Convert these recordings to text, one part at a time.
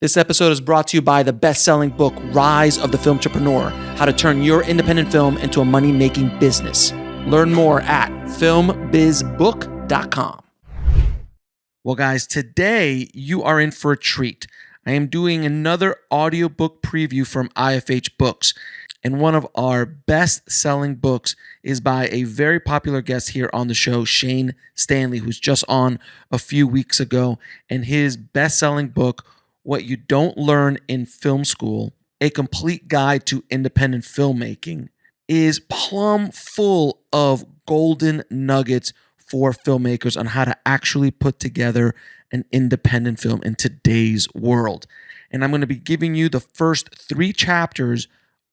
This episode is brought to you by the best-selling book, Rise of the Film Entrepreneur: How to Turn Your Independent Film into a Money-Making Business. Learn more at filmbizbook.com. Well, guys, today you are in for a treat. I am doing another audiobook preview from IFH Books. And one of our best-selling books is by a very popular guest here on the show, Shane Stanley, who's just on a few weeks ago. And his best-selling book, What You Don't Learn in Film School, A Complete Guide to Independent Filmmaking, is plumb full of golden nuggets for filmmakers on how to actually put together an independent film in today's world. And I'm going to be giving you the first 3 chapters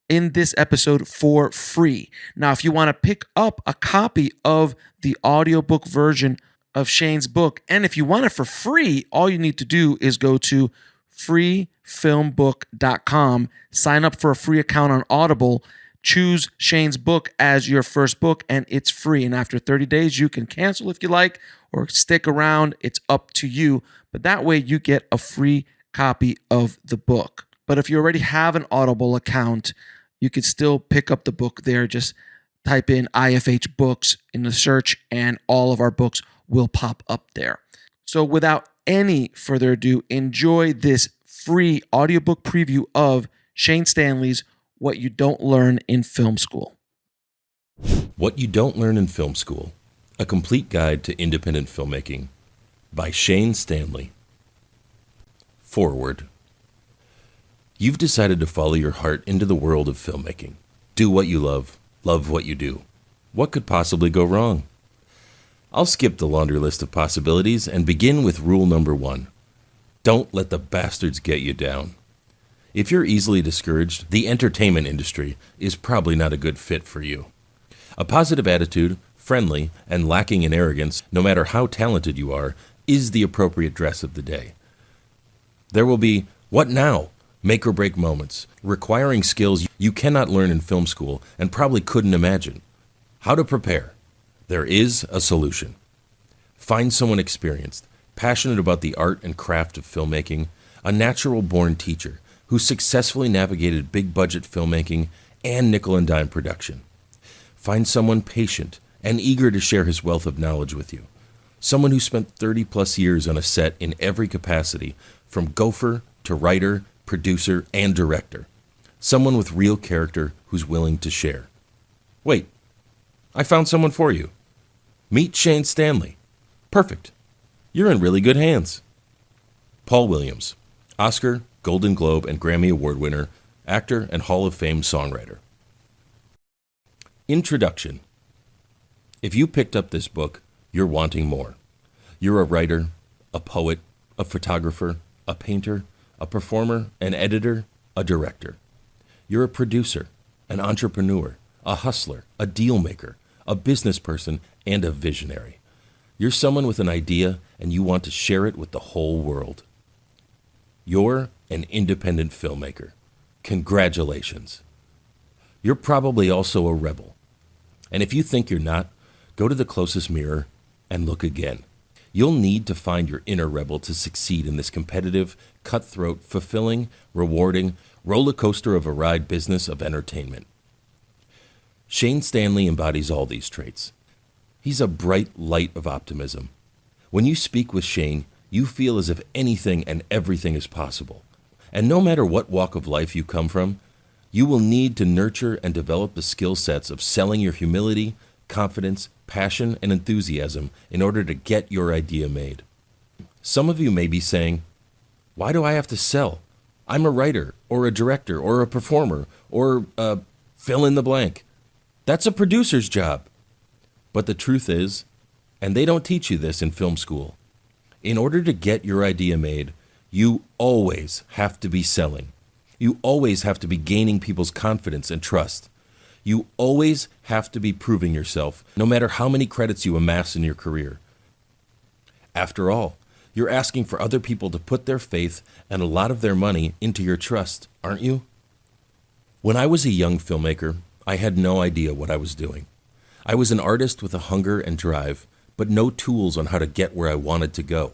in this episode for free. Now, if you want to pick up a copy of the audiobook version of Shane's book, and if you want it for free, all you need to do is go to freefilmbook.com, sign up for a free account on Audible, choose Shane's book as your first book, and it's free. And after 30 days, you can cancel if you like or stick around. It's up to you. But that way you get a free copy of the book. But if you already have an Audible account, you can still pick up the book there. Just type in IFH Books in the search and all of our books will pop up there. So without any further ado, enjoy this free audiobook preview of Shane Stanley's What You Don't Learn in Film School. What You Don't Learn in Film School: A Complete Guide to Independent Filmmaking by Shane Stanley. Foreword. You've decided to follow your heart into the world of filmmaking. Do what you love what you do. What could possibly go wrong? I'll skip the laundry list of possibilities and begin with rule number 1. Don't let the bastards get you down. If you're easily discouraged, the entertainment industry is probably not a good fit for you. A positive attitude, friendly, and lacking in arrogance, no matter how talented you are, is the appropriate dress of the day. There will be what now? Make or break moments, requiring skills you cannot learn in film school and probably couldn't imagine. How to prepare? There is a solution. Find someone experienced, passionate about the art and craft of filmmaking, a natural-born teacher who successfully navigated big-budget filmmaking and nickel-and-dime production. Find someone patient and eager to share his wealth of knowledge with you. Someone who spent 30-plus years on a set in every capacity, from gopher to writer, producer, and director. Someone with real character who's willing to share. Wait, I found someone for you. Meet Shane Stanley. Perfect. You're in really good hands. Paul Williams, Oscar, Golden Globe, and Grammy Award winner, actor, and Hall of Fame songwriter. Introduction. If you picked up this book, you're wanting more. You're a writer, a poet, a photographer, a painter, a performer, an editor, a director. You're a producer, an entrepreneur, a hustler, a deal maker, a business person, and a visionary. You're someone with an idea and you want to share it with the whole world. You're an independent filmmaker. Congratulations. You're probably also a rebel. And if you think you're not, go to the closest mirror and look again. You'll need to find your inner rebel to succeed in this competitive, cutthroat, fulfilling, rewarding, roller coaster of a ride business of entertainment. Shane Stanley embodies all these traits. He's a bright light of optimism. When you speak with Shane, you feel as if anything and everything is possible. And no matter what walk of life you come from, you will need to nurture and develop the skill sets of selling your humility, confidence, passion, and enthusiasm in order to get your idea made. Some of you may be saying, why do I have to sell? I'm a writer, or a director, or a performer, or fill in the blank. That's a producer's job. But the truth is, and they don't teach you this in film school, in order to get your idea made, you always have to be selling. You always have to be gaining people's confidence and trust. You always have to be proving yourself, no matter how many credits you amass in your career. After all, you're asking for other people to put their faith and a lot of their money into your trust, aren't you? When I was a young filmmaker, I had no idea what I was doing. I was an artist with a hunger and drive, but no tools on how to get where I wanted to go.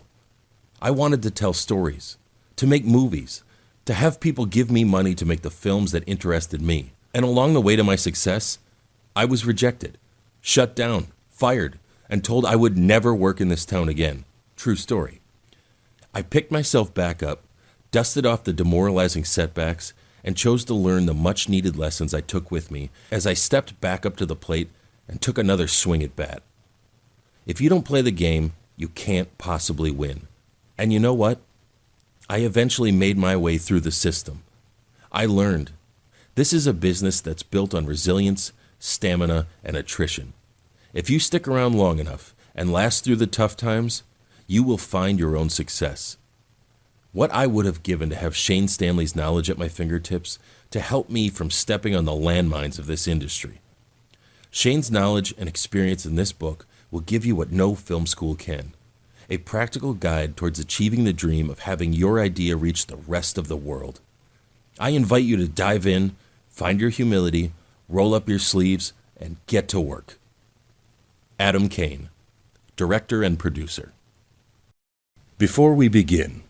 I wanted to tell stories, to make movies, to have people give me money to make the films that interested me. And along the way to my success, I was rejected, shut down, fired, and told I would never work in this town again. True story. I picked myself back up, dusted off the demoralizing setbacks, and chose to learn the much-needed lessons I took with me as I stepped back up to the plate and took another swing at bat. If you don't play the game, you can't possibly win. And you know what? I eventually made my way through the system. I learned. This is a business that's built on resilience, stamina, and attrition. If you stick around long enough and last through the tough times, you will find your own success. What I would have given to have Shane Stanley's knowledge at my fingertips to help me from stepping on the landmines of this industry. Shane's knowledge and experience in this book will give you what no film school can. A practical guide towards achieving the dream of having your idea reach the rest of the world. I invite you to dive in, find your humility, roll up your sleeves, and get to work. Adam Kane, director and producer. Before we begin,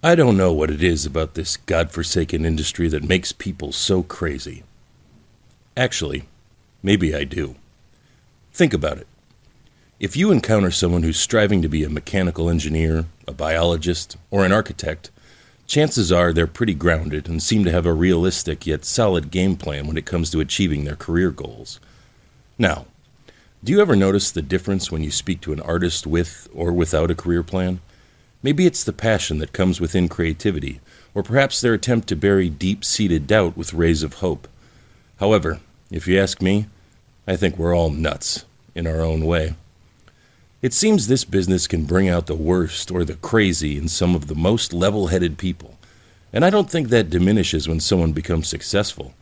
I don't know what it is about this godforsaken industry that makes people so crazy. Actually, maybe I do. Think about it. If you encounter someone who's striving to be a mechanical engineer, a biologist, or an architect, chances are they're pretty grounded and seem to have a realistic yet solid game plan when it comes to achieving their career goals. Now, do you ever notice the difference when you speak to an artist with or without a career plan? Maybe it's the passion that comes within creativity, or perhaps their attempt to bury deep-seated doubt with rays of hope. However, if you ask me, I think we're all nuts in our own way. It seems this business can bring out the worst or the crazy in some of the most level-headed people, and I don't think that diminishes when someone becomes successful.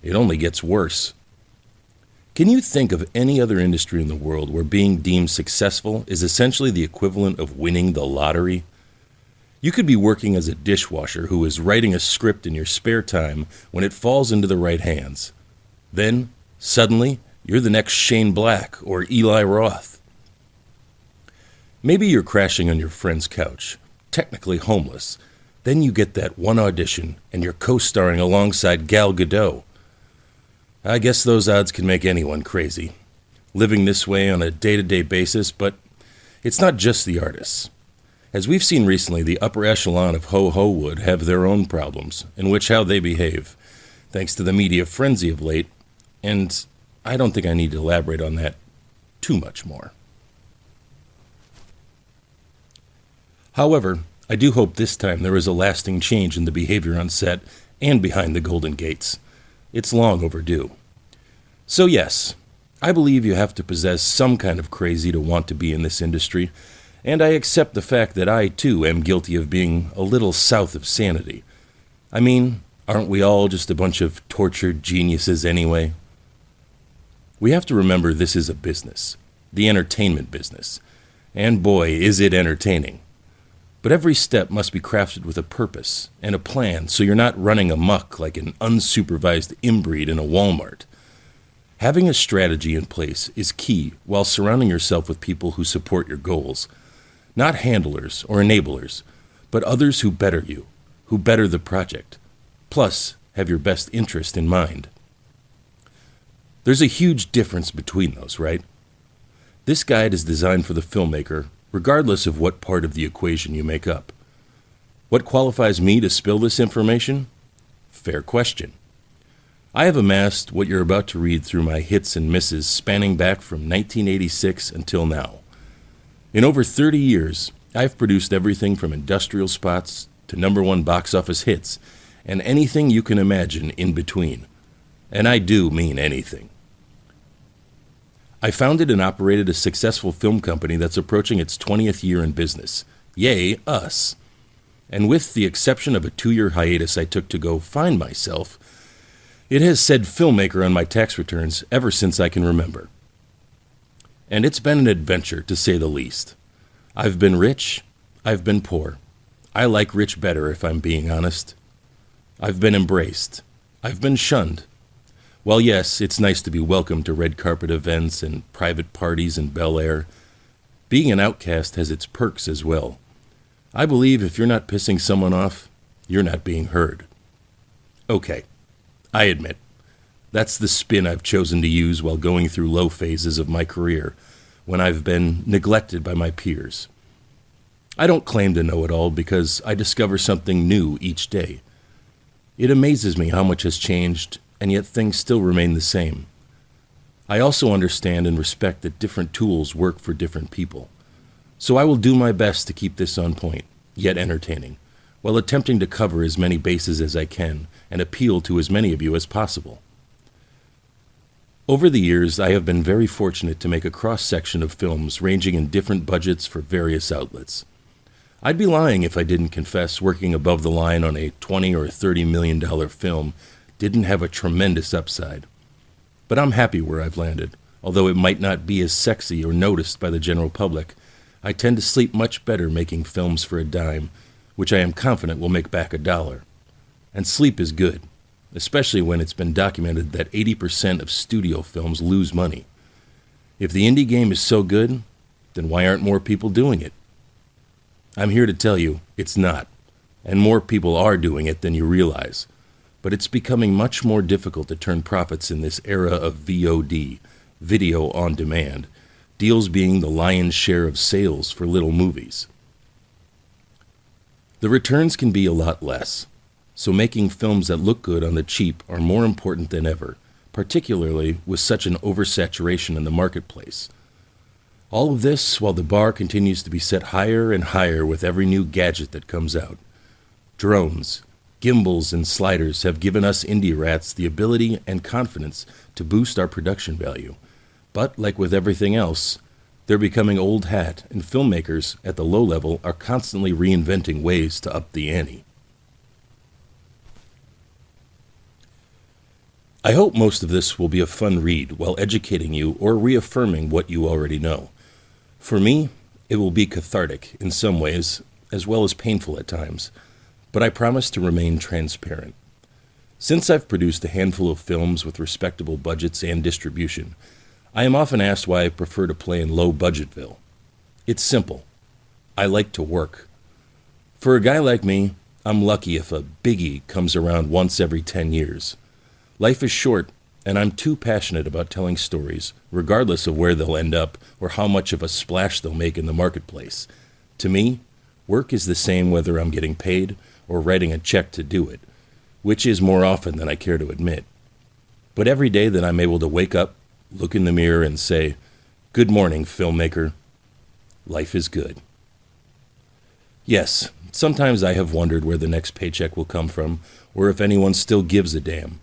It only gets worse. Can you think of any other industry in the world where being deemed successful is essentially the equivalent of winning the lottery? You could be working as a dishwasher who is writing a script in your spare time when it falls into the right hands. Then, suddenly, you're the next Shane Black or Eli Roth. Maybe you're crashing on your friend's couch, technically homeless. Then you get that one audition and you're co-starring alongside Gal Gadot. I guess those odds can make anyone crazy, living this way on a day-to-day basis, but it's not just the artists. As we've seen recently, the upper echelon of ho-ho-wood have their own problems, in which how they behave, thanks to the media frenzy of late, and I don't think I need to elaborate on that too much more. However, I do hope this time there is a lasting change in the behavior on set and behind the Golden Gates. It's long overdue. So yes, I believe you have to possess some kind of crazy to want to be in this industry, and I accept the fact that I, too, am guilty of being a little south of sanity. I mean, aren't we all just a bunch of tortured geniuses anyway? We have to remember this is a business, the entertainment business, and boy, is it entertaining. But every step must be crafted with a purpose and a plan so you're not running amok like an unsupervised inbreed in a Walmart. Having a strategy in place is key while surrounding yourself with people who support your goals. Not handlers or enablers, but others who better you, who better the project, plus have your best interest in mind. There's a huge difference between those, right? This guide is designed for the filmmaker, regardless of what part of the equation you make up. What qualifies me to spill this information? Fair question. I have amassed what you're about to read through my hits and misses spanning back from 1986 until now. In over 30 years, I've produced everything from industrial spots to #1 box office hits and anything you can imagine in between. And I do mean anything. I founded and operated a successful film company that's approaching its 20th year in business. Yay, us. And with the exception of a 2-year hiatus I took to go find myself, it has said Filmmaker on my tax returns ever since I can remember. And it's been an adventure, to say the least. I've been rich, I've been poor. I like rich better, if I'm being honest. I've been embraced. I've been shunned. While yes, it's nice to be welcomed to red carpet events and private parties in Bel Air, being an outcast has its perks as well. I believe if you're not pissing someone off, you're not being heard. Okay, I admit, that's the spin I've chosen to use while going through low phases of my career, when I've been neglected by my peers. I don't claim to know it all because I discover something new each day. It amazes me how much has changed, and yet things still remain the same. I also understand and respect that different tools work for different people. So I will do my best to keep this on point, yet entertaining, while attempting to cover as many bases as I can and appeal to as many of you as possible. Over the years, I have been very fortunate to make a cross-section of films ranging in different budgets for various outlets. I'd be lying if I didn't confess working above the line on a $20 or $30 million film didn't have a tremendous upside. But I'm happy where I've landed. Although it might not be as sexy or noticed by the general public, I tend to sleep much better making films for a dime, which I am confident will make back $1. And sleep is good, especially when it's been documented that 80% of studio films lose money. If the indie game is so good, then why aren't more people doing it? I'm here to tell you, it's not, and more people are doing it than you realize. But it's becoming much more difficult to turn profits in this era of VOD, video on demand, deals being the lion's share of sales for little movies. The returns can be a lot less, so making films that look good on the cheap are more important than ever, particularly with such an oversaturation in the marketplace. All of this while the bar continues to be set higher and higher with every new gadget that comes out. Drones, gimbals, and sliders have given us indie rats the ability and confidence to boost our production value. But like with everything else, they're becoming old hat, and filmmakers at the low level are constantly reinventing ways to up the ante. I hope most of this will be a fun read while educating you or reaffirming what you already know. For me, it will be cathartic in some ways, as well as painful at times, but I promise to remain transparent. Since I've produced a handful of films with respectable budgets and distribution, I am often asked why I prefer to play in low budgetville. It's simple. I like to work. For a guy like me, I'm lucky if a biggie comes around once every 10 years. Life is short, and I'm too passionate about telling stories, regardless of where they'll end up or how much of a splash they'll make in the marketplace. To me, work is the same whether I'm getting paid or writing a check to do it, which is more often than I care to admit. But every day that I'm able to wake up, look in the mirror, and say, "Good morning, filmmaker," life is good. Yes, sometimes I have wondered where the next paycheck will come from, or if anyone still gives a damn.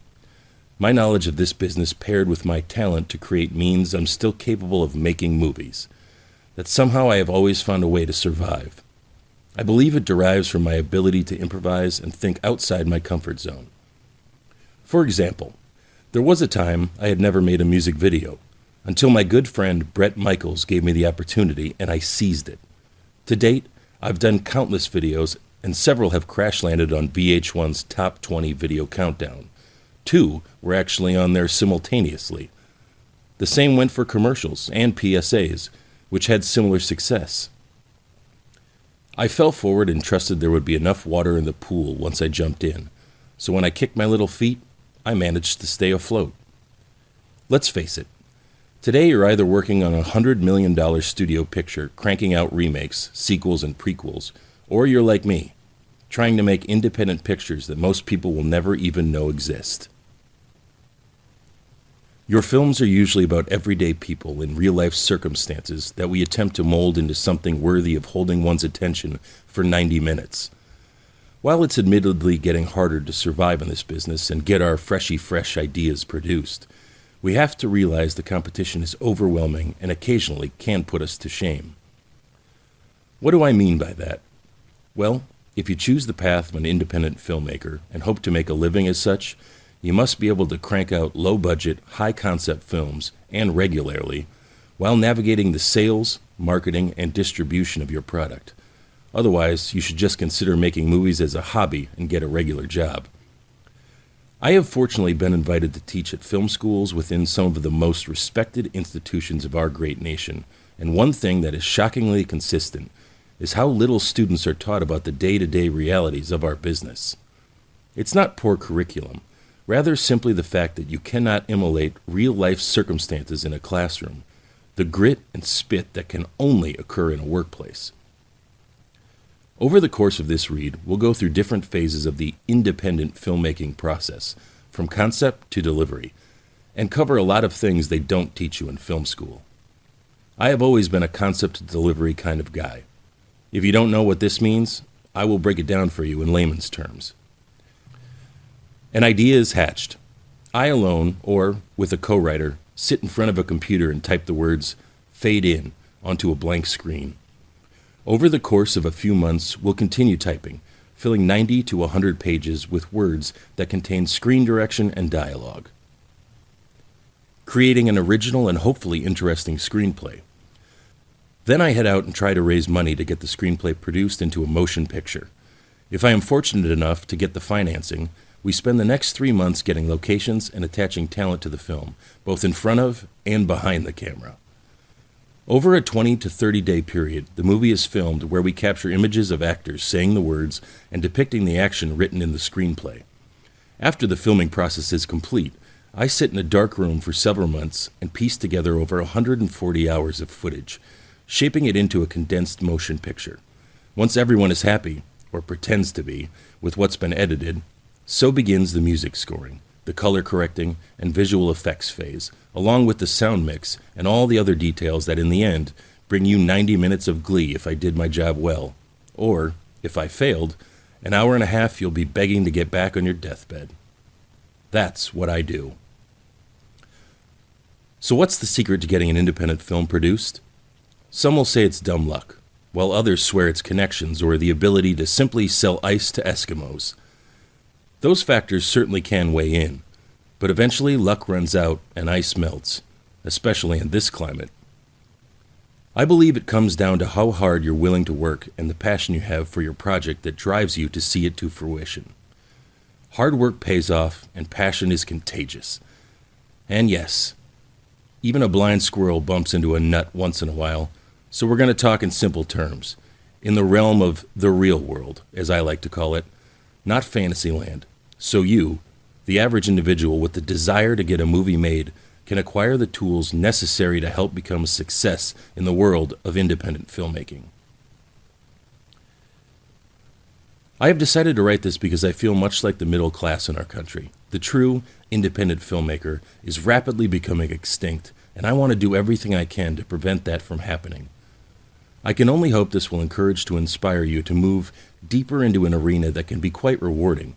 My knowledge of this business paired with my talent to create means I'm still capable of making movies. That somehow I have always found a way to survive. I believe it derives from my ability to improvise and think outside my comfort zone. For example, there was a time I had never made a music video, until my good friend Brett Michaels gave me the opportunity and I seized it. To date, I've done countless videos and several have crash-landed on VH1's Top 20 Video Countdown. 2 were actually on there simultaneously. The same went for commercials and PSAs, which had similar success. I fell forward and trusted there would be enough water in the pool once I jumped in, so when I kicked my little feet, I managed to stay afloat. Let's face it, today you're either working on a $100 million studio picture, cranking out remakes, sequels, and prequels, or you're like me, trying to make independent pictures that most people will never even know exist. Your films are usually about everyday people in real-life circumstances that we attempt to mold into something worthy of holding one's attention for 90 minutes. While it's admittedly getting harder to survive in this business and get our fresh ideas produced, we have to realize the competition is overwhelming and occasionally can put us to shame. What do I mean by that? Well, if you choose the path of an independent filmmaker and hope to make a living as such, you must be able to crank out low-budget, high-concept films, and regularly, while navigating the sales, marketing, and distribution of your product. Otherwise, you should just consider making movies as a hobby and get a regular job. I have fortunately been invited to teach at film schools within some of the most respected institutions of our great nation, and one thing that is shockingly consistent is how little students are taught about the day-to-day realities of our business. It's not poor curriculum, rather simply the fact that you cannot emulate real-life circumstances in a classroom, the grit and spit that can only occur in a workplace. Over the course of this read, we'll go through different phases of the independent filmmaking process, from concept to delivery, and cover a lot of things they don't teach you in film school. I have always been a concept to delivery kind of guy. If you don't know what this means, I will break it down for you in layman's terms. An idea is hatched. I alone, or with a co-writer, sit in front of a computer and type the words "fade in" onto a blank screen. Over the course of a few months, we'll continue typing, filling 90 to 100 pages with words that contain screen direction and dialogue. Creating an original and hopefully interesting screenplay. Then I head out and try to raise money to get the screenplay produced into a motion picture. If I am fortunate enough to get the financing, we spend the next 3 months getting locations and attaching talent to the film, both in front of and behind the camera. Over a 20 to 30 day period, the movie is filmed where we capture images of actors saying the words and depicting the action written in the screenplay. After the filming process is complete, I sit in a dark room for several months and piece together over 140 hours of footage, shaping it into a condensed motion picture. Once everyone is happy, or pretends to be, with what's been edited, so begins the music scoring, the color correcting, and visual effects phase, along with the sound mix and all the other details that in the end bring you 90 minutes of glee if I did my job well. Or, if I failed, an hour and a half you'll be begging to get back on your deathbed. That's what I do. So what's the secret to getting an independent film produced? Some will say it's dumb luck, while others swear it's connections or the ability to simply sell ice to Eskimos. Those factors certainly can weigh in, but eventually luck runs out and ice melts, especially in this climate. I believe it comes down to how hard you're willing to work and the passion you have for your project that drives you to see it to fruition. Hard work pays off and passion is contagious. And yes, even a blind squirrel bumps into a nut once in a while, so we're going to talk in simple terms, in the realm of the real world, as I like to call it, not Fantasyland. So you, the average individual with the desire to get a movie made, can acquire the tools necessary to help become a success in the world of independent filmmaking. I have decided to write this because I feel much like the middle class in our country. The true independent filmmaker is rapidly becoming extinct, and I want to do everything I can to prevent that from happening. I can only hope this will encourage to inspire you to move deeper into an arena that can be quite rewarding,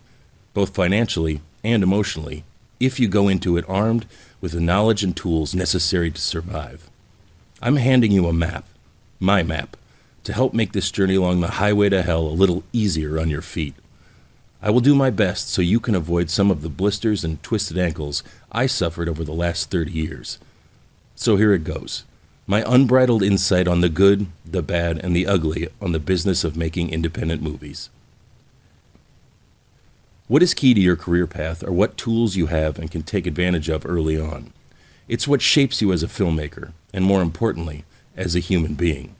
both financially and emotionally, if you go into it armed with the knowledge and tools necessary to survive. I'm handing you a map, my map, to help make this journey along the highway to hell a little easier on your feet. I will do my best so you can avoid some of the blisters and twisted ankles I suffered over the last 30 years. So here it goes. My unbridled insight on the good, the bad, and the ugly on the business of making independent movies. What is key to your career path are what tools you have and can take advantage of early on. It's what shapes you as a filmmaker, and more importantly, as a human being.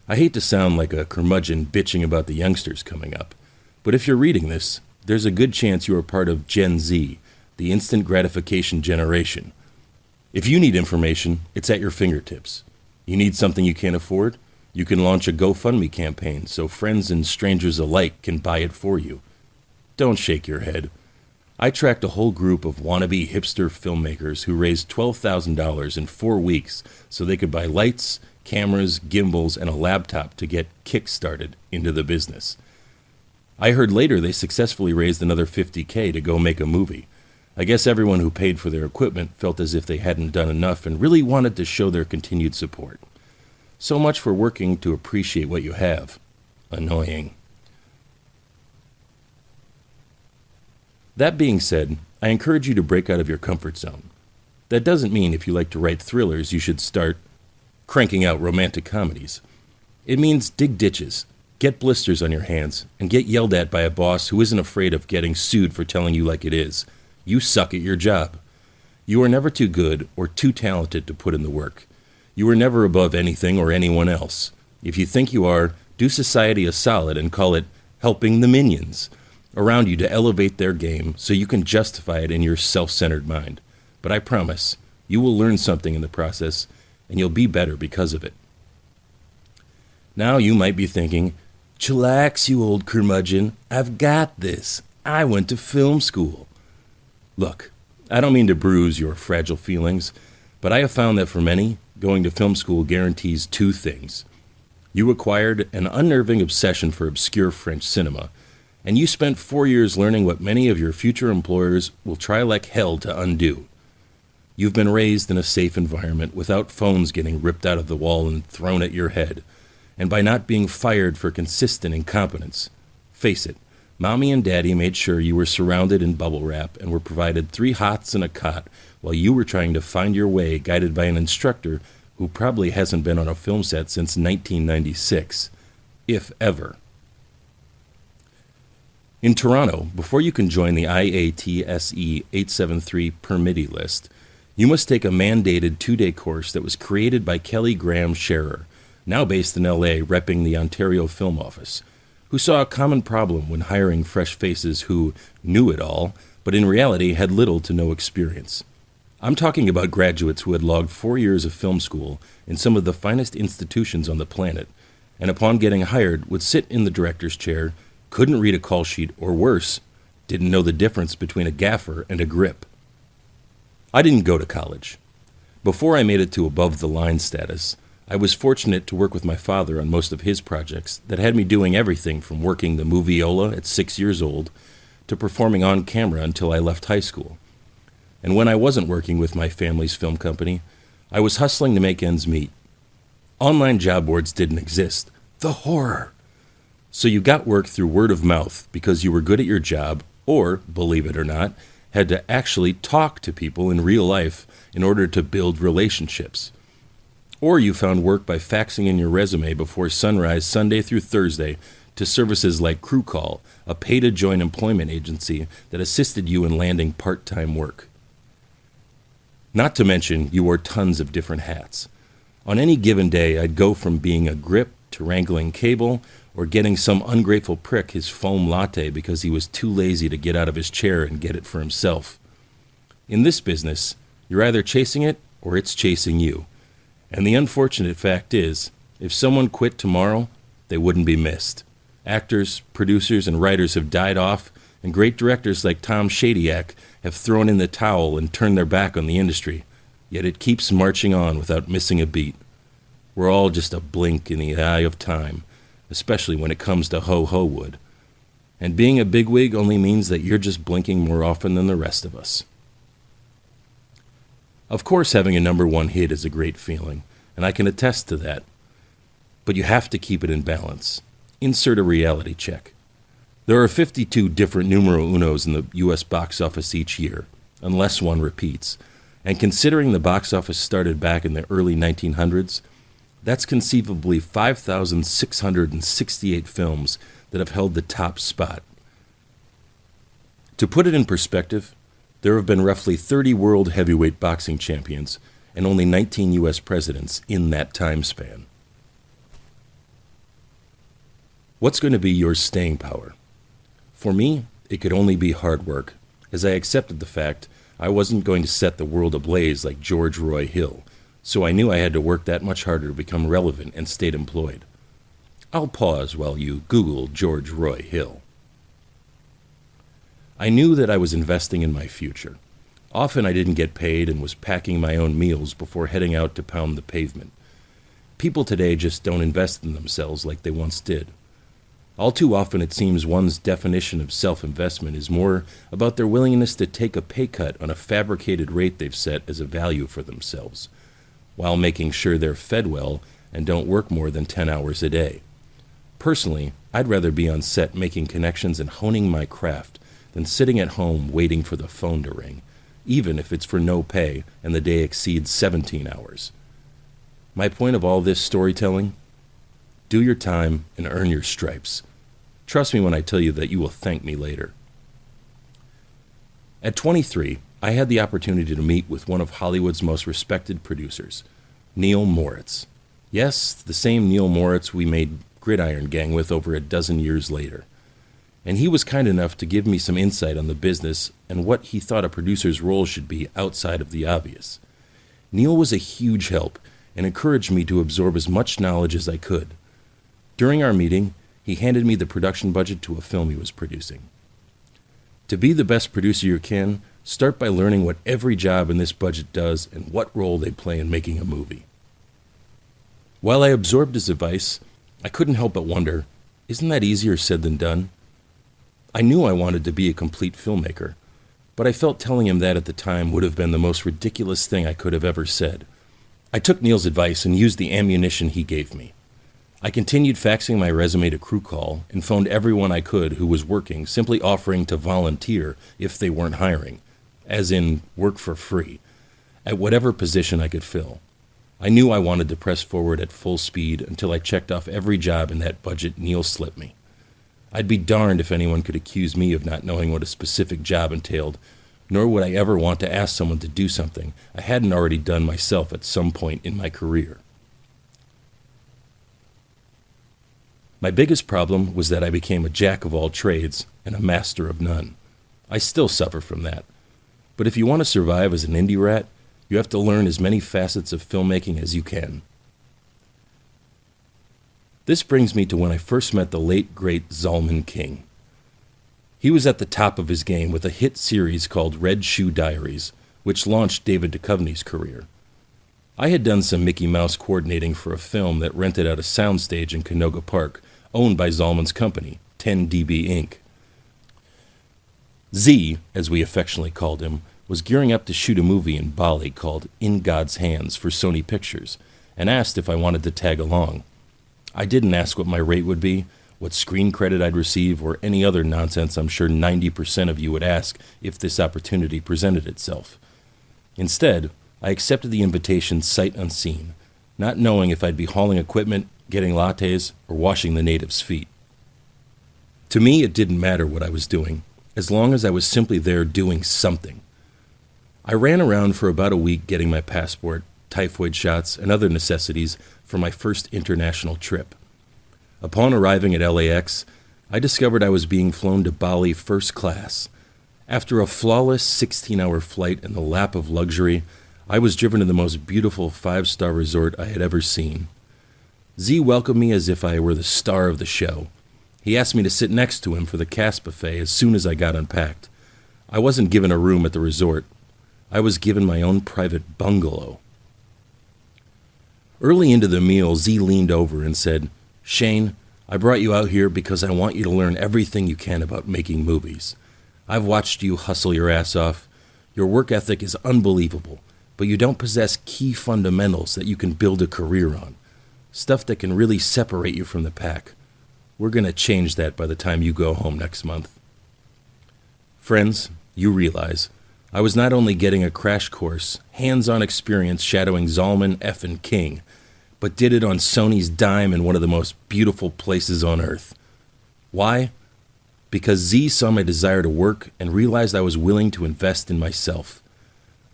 I hate to sound like a curmudgeon bitching about the youngsters coming up, but if you're reading this, there's a good chance you are part of Gen Z, the instant gratification generation. If you need information, it's at your fingertips. You need something you can't afford? You can launch a GoFundMe campaign so friends and strangers alike can buy it for you. Don't shake your head. I tracked a whole group of wannabe hipster filmmakers who raised $12,000 in 4 weeks so they could buy lights, cameras, gimbals, and a laptop to get kick-started into the business. I heard later they successfully raised another $50K to go make a movie. I guess everyone who paid for their equipment felt as if they hadn't done enough and really wanted to show their continued support. So much for working to appreciate what you have. Annoying. That being said, I encourage you to break out of your comfort zone. That doesn't mean if you like to write thrillers, you should start cranking out romantic comedies. It means dig ditches, get blisters on your hands, and get yelled at by a boss who isn't afraid of getting sued for telling you like it is. You suck at your job. You are never too good or too talented to put in the work. You are never above anything or anyone else. If you think you are, Do society a solid and call it helping the minions around you to elevate their game so you can justify it in your self-centered mind. But I promise, you will learn something in the process, and you'll be better because of it. Now you might be thinking, chillax, you old curmudgeon. I've got this. I went to film school. Look, I don't mean to bruise your fragile feelings, but I have found that for many, going to film school guarantees two things. You acquired an unnerving obsession for obscure French cinema, and you spent 4 years learning what many of your future employers will try like hell to undo. You've been raised in a safe environment without phones getting ripped out of the wall and thrown at your head, and by not being fired for consistent incompetence. Face it, Mommy and Daddy made sure you were surrounded in bubble wrap and were provided 3 hots and a cot while you were trying to find your way, guided by an instructor who probably hasn't been on a film set since 1996, if ever. In Toronto, before you can join the IATSE 873 permittee list, you must take a mandated 2-day course that was created by Kelly Graham Scherer, now based in LA repping the Ontario Film Office, who saw a common problem when hiring fresh faces who knew it all, but in reality had little to no experience. I'm talking about graduates who had logged 4 years of film school in some of the finest institutions on the planet, and upon getting hired would sit in the director's chair, couldn't read a call sheet, or worse, didn't know the difference between a gaffer and a grip. I didn't go to college. Before I made it to above-the-line status, I was fortunate to work with my father on most of his projects that had me doing everything from working the moviola at 6 years old to performing on camera until I left high school. And when I wasn't working with my family's film company, I was hustling to make ends meet. Online job boards didn't exist. The horror! So you got work through word of mouth because you were good at your job, or, believe it or not, had to actually talk to people in real life in order to build relationships. Or you found work by faxing in your resume before sunrise Sunday through Thursday to services like Crew Call, a pay-to-join employment agency that assisted you in landing part-time work. Not to mention, you wore tons of different hats. On any given day, I'd go from being a grip to wrangling cable, or getting some ungrateful prick his foam latte because he was too lazy to get out of his chair and get it for himself. In this business, you're either chasing it or it's chasing you. And the unfortunate fact is, if someone quit tomorrow, they wouldn't be missed. Actors, producers, and writers have died off, and great directors like Tom Shadyac have thrown in the towel and turned their back on the industry, yet it keeps marching on without missing a beat. We're all just a blink in the eye of time, especially when it comes to ho-ho wood. And being a bigwig only means that you're just blinking more often than the rest of us. Of course, having a #1 hit is a great feeling, and I can attest to that. But you have to keep it in balance. Insert a reality check. There are 52 different numero unos in the U.S. box office each year, unless one repeats. And considering the box office started back in the early 1900s, that's conceivably 5,668 films that have held the top spot. To put it in perspective, there have been roughly 30 world heavyweight boxing champions and only 19 U.S. presidents in that time span. What's going to be your staying power? For me, it could only be hard work, as I accepted the fact I wasn't going to set the world ablaze like George Roy Hill, so I knew I had to work that much harder to become relevant and stay employed. I'll pause while you Google George Roy Hill. I knew that I was investing in my future. Often I didn't get paid and was packing my own meals before heading out to pound the pavement. People today just don't invest in themselves like they once did. All too often it seems one's definition of self-investment is more about their willingness to take a pay cut on a fabricated rate they've set as a value for themselves, while making sure they're fed well and don't work more than 10 hours a day. Personally, I'd rather be on set making connections and honing my craft than sitting at home waiting for the phone to ring, even if it's for no pay and the day exceeds 17 hours. My point of all this storytelling? Do your time and earn your stripes. Trust me when I tell you that you will thank me later. At 23, I had the opportunity to meet with one of Hollywood's most respected producers, Neil Moritz. Yes, the same Neil Moritz we made Gridiron Gang with over a dozen years later. And he was kind enough to give me some insight on the business and what he thought a producer's role should be outside of the obvious. Neil was a huge help and encouraged me to absorb as much knowledge as I could. During our meeting, he handed me the production budget to a film he was producing. To be the best producer you can, start by learning what every job in this budget does and what role they play in making a movie. While I absorbed his advice, I couldn't help but wonder, isn't that easier said than done? I knew I wanted to be a complete filmmaker, but I felt telling him that at the time would have been the most ridiculous thing I could have ever said. I took Neil's advice and used the ammunition he gave me. I continued faxing my resume to Crew Call and phoned everyone I could who was working, simply offering to volunteer if they weren't hiring, as in work for free, at whatever position I could fill. I knew I wanted to press forward at full speed until I checked off every job in that budget Neil slipped me. I'd be darned if anyone could accuse me of not knowing what a specific job entailed, nor would I ever want to ask someone to do something I hadn't already done myself at some point in my career. My biggest problem was that I became a jack of all trades and a master of none. I still suffer from that. But if you want to survive as an indie rat, you have to learn as many facets of filmmaking as you can. This brings me to when I first met the late, great Zalman King. He was at the top of his game with a hit series called Red Shoe Diaries, which launched David Duchovny's career. I had done some Mickey Mouse coordinating for a film that rented out a soundstage in Canoga Park, owned by Zalman's company, 10DB Inc. Z, as we affectionately called him, was gearing up to shoot a movie in Bali called In God's Hands for Sony Pictures, and asked if I wanted to tag along. I didn't ask what my rate would be, what screen credit I'd receive, or any other nonsense I'm sure 90% of you would ask if this opportunity presented itself. Instead, I accepted the invitation sight unseen, not knowing if I'd be hauling equipment, getting lattes, or washing the natives' feet. To me, it didn't matter what I was doing, as long as I was simply there doing something. I ran around for about a week getting my passport, typhoid shots, and other necessities for my first international trip. Upon arriving at LAX, I discovered I was being flown to Bali first class. After a flawless 16-hour flight in the lap of luxury, I was driven to the most beautiful 5-star resort I had ever seen. Z welcomed me as if I were the star of the show. He asked me to sit next to him for the cast buffet as soon as I got unpacked. I wasn't given a room at the resort. I was given my own private bungalow. Early into the meal, Z leaned over and said, "Shane, I brought you out here because I want you to learn everything you can about making movies. I've watched you hustle your ass off. Your work ethic is unbelievable, but you don't possess key fundamentals that you can build a career on. Stuff that can really separate you from the pack. We're going to change that by the time you go home next month." Friends, you realize I was not only getting a crash course, hands-on experience shadowing Zalman effing King, but did it on Sony's dime in one of the most beautiful places on earth. Why? Because Z saw my desire to work and realized I was willing to invest in myself.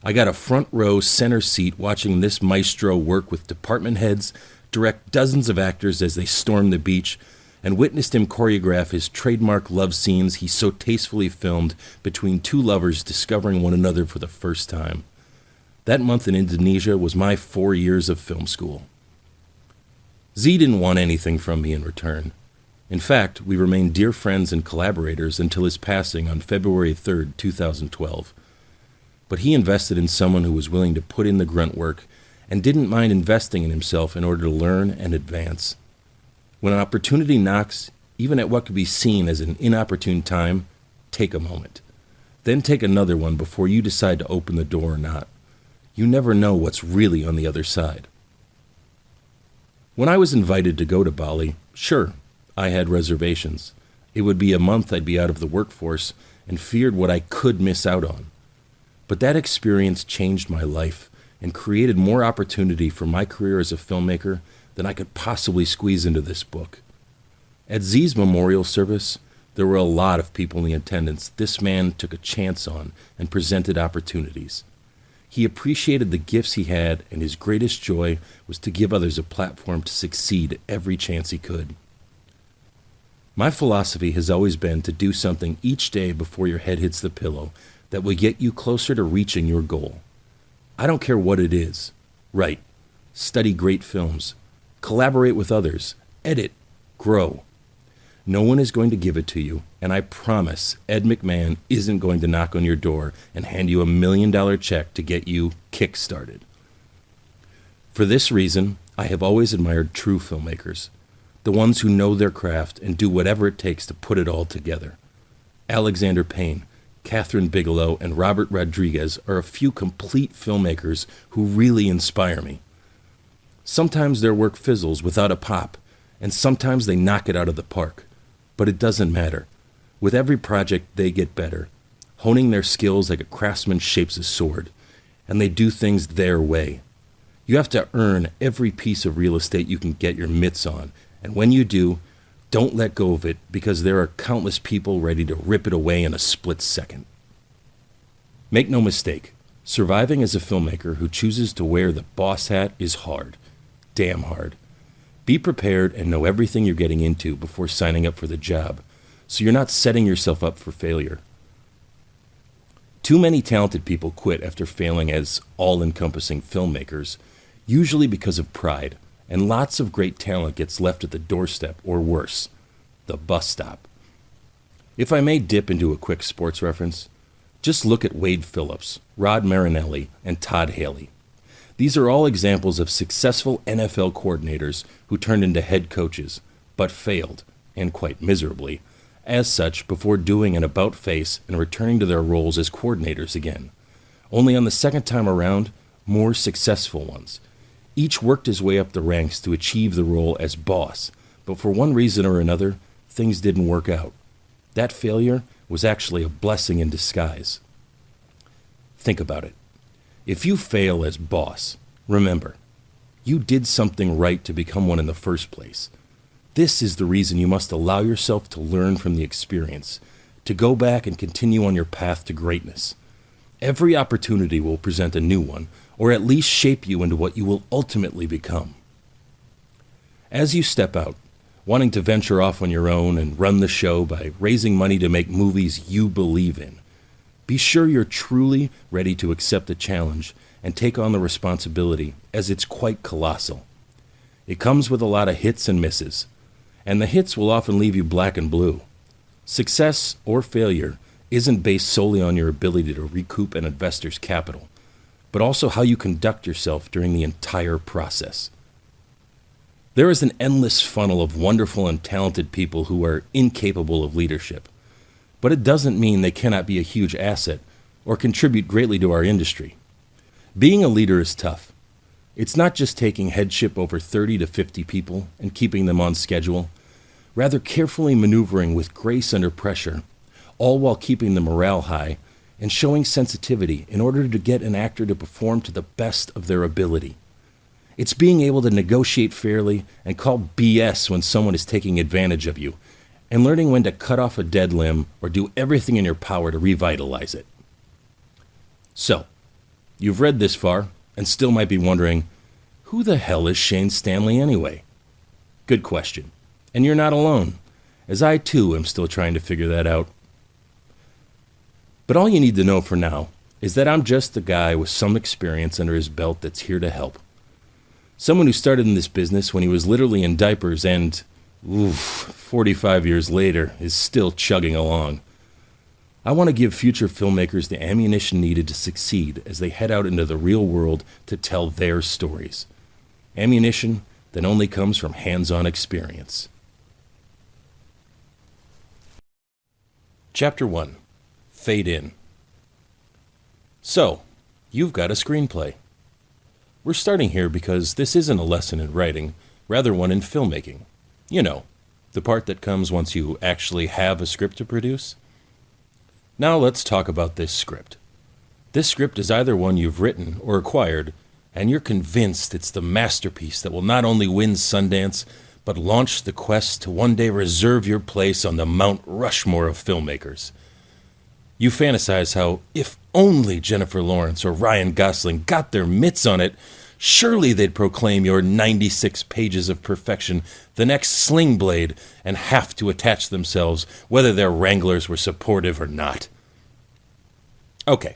I got a front row center seat watching this maestro work with department heads, direct dozens of actors as they stormed the beach, and witnessed him choreograph his trademark love scenes he so tastefully filmed between two lovers discovering one another for the first time. That month in Indonesia was my 4 years of film school. Z didn't want anything from me in return. In fact, we remained dear friends and collaborators until his passing on February 3rd, 2012. But he invested in someone who was willing to put in the grunt work and didn't mind investing in himself in order to learn and advance. When an opportunity knocks, even at what could be seen as an inopportune time, take a moment. Then take another one before you decide to open the door or not. You never know what's really on the other side. When I was invited to go to Bali, sure, I had reservations. It would be a month I'd be out of the workforce and feared what I could miss out on. But that experience changed my life and created more opportunity for my career as a filmmaker than I could possibly squeeze into this book. At Z's memorial service, there were a lot of people in attendance this man took a chance on and presented opportunities. He appreciated the gifts he had, and his greatest joy was to give others a platform to succeed every chance he could. My philosophy has always been to do something each day before your head hits the pillow that will get you closer to reaching your goal. I don't care what it is. Write, study great films, collaborate with others, edit, grow. No one is going to give it to you, and I promise Ed McMahon isn't going to knock on your door and hand you $1 million check to get you kick-started. For this reason, I have always admired true filmmakers, the ones who know their craft and do whatever it takes to put it all together. Alexander Payne, Catherine Bigelow, and Robert Rodriguez are a few complete filmmakers who really inspire me. Sometimes their work fizzles without a pop, and sometimes they knock it out of the park. But it doesn't matter. With every project, they get better, honing their skills like a craftsman shapes a sword, and they do things their way. You have to earn every piece of real estate you can get your mitts on, and when you do, don't let go of it because there are countless people ready to rip it away in a split second. Make no mistake, surviving as a filmmaker who chooses to wear the boss hat is hard. Damn hard. Be prepared and know everything you're getting into before signing up for the job, so you're not setting yourself up for failure. Too many talented people quit after failing as all-encompassing filmmakers, usually because of pride, and lots of great talent gets left at the doorstep, or worse, the bus stop. If I may dip into a quick sports reference, just look at Wade Phillips, Rod Marinelli, and Todd Haley. These are all examples of successful NFL coordinators who turned into head coaches, but failed, and quite miserably, as such before doing an about-face and returning to their roles as coordinators again. Only on the second time around, more successful ones. Each worked his way up the ranks to achieve the role as boss, but for one reason or another, things didn't work out. That failure was actually a blessing in disguise. Think about it. If you fail as boss, remember, you did something right to become one in the first place. This is the reason you must allow yourself to learn from the experience, to go back and continue on your path to greatness. Every opportunity will present a new one, or at least shape you into what you will ultimately become. As you step out, wanting to venture off on your own and run the show by raising money to make movies you believe in, be sure you're truly ready to accept the challenge and take on the responsibility, as it's quite colossal. It comes with a lot of hits and misses, and the hits will often leave you black and blue. Success or failure isn't based solely on your ability to recoup an investor's capital, but also how you conduct yourself during the entire process. There is an endless funnel of wonderful and talented people who are incapable of leadership, but it doesn't mean they cannot be a huge asset or contribute greatly to our industry. Being a leader is tough. It's not just taking headship over 30 to 50 people and keeping them on schedule, rather carefully maneuvering with grace under pressure, all while keeping the morale high and showing sensitivity in order to get an actor to perform to the best of their ability. It's being able to negotiate fairly and call BS when someone is taking advantage of you, and learning when to cut off a dead limb or do everything in your power to revitalize it. So, you've read this far and still might be wondering, who the hell is Shane Stanley anyway? Good question. And you're not alone, as I too am still trying to figure that out. But all you need to know for now is that I'm just a guy with some experience under his belt that's here to help. Someone who started in this business when he was literally in diapers and, 45 years later, is still chugging along. I want to give future filmmakers the ammunition needed to succeed as they head out into the real world to tell their stories. Ammunition that only comes from hands-on experience. Chapter 1. Fade in. So, you've got a screenplay. We're starting here because this isn't a lesson in writing, rather one in filmmaking. You know, the part that comes once you actually have a script to produce. Now let's talk about this script. This script is either one you've written or acquired, and you're convinced it's the masterpiece that will not only win Sundance, but launch the quest to one day reserve your place on the Mount Rushmore of filmmakers. You fantasize how, if only Jennifer Lawrence or Ryan Gosling got their mitts on it, Surely they'd proclaim your 96 pages of perfection the next sling blade and have to attach themselves whether their wranglers were supportive or not. Okay,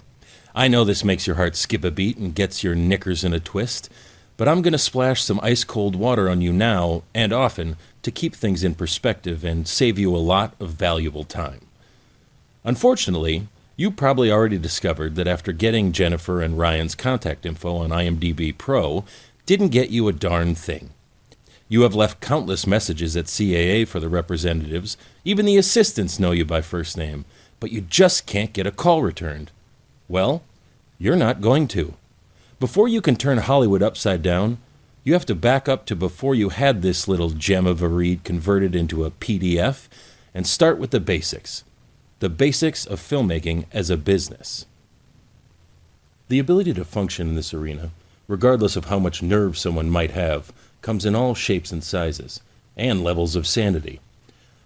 I know this makes your heart skip a beat and gets your knickers in a twist, but I'm going to splash some ice-cold water on you now and often to keep things in perspective and save you a lot of valuable time. Unfortunately, you probably already discovered that after getting Jennifer and Ryan's contact info on IMDb Pro didn't get you a darn thing. You have left countless messages at CAA for the representatives, even the assistants know you by first name, but you just can't get a call returned. Well, you're not going to. Before you can turn Hollywood upside down, you have to back up to before you had this little gem of a read converted into a PDF and start with the basics. The basics of filmmaking as a business. The ability to function in this arena, regardless of how much nerve someone might have, comes in all shapes and sizes, and levels of sanity.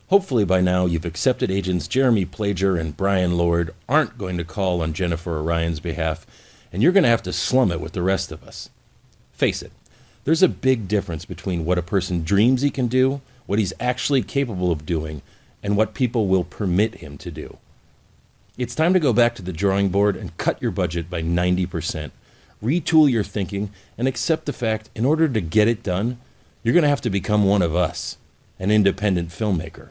Hopefully by now you've accepted agents Jeremy Plager and Brian Lord aren't going to call on Jennifer or Ryan's behalf, and you're going to have to slum it with the rest of us. Face it, there's a big difference between what a person dreams he can do, what he's actually capable of doing, and what people will permit him to do. It's time to go back to the drawing board and cut your budget by 90%, retool your thinking, and accept the fact in order to get it done, you're going to have to become one of us, an independent filmmaker.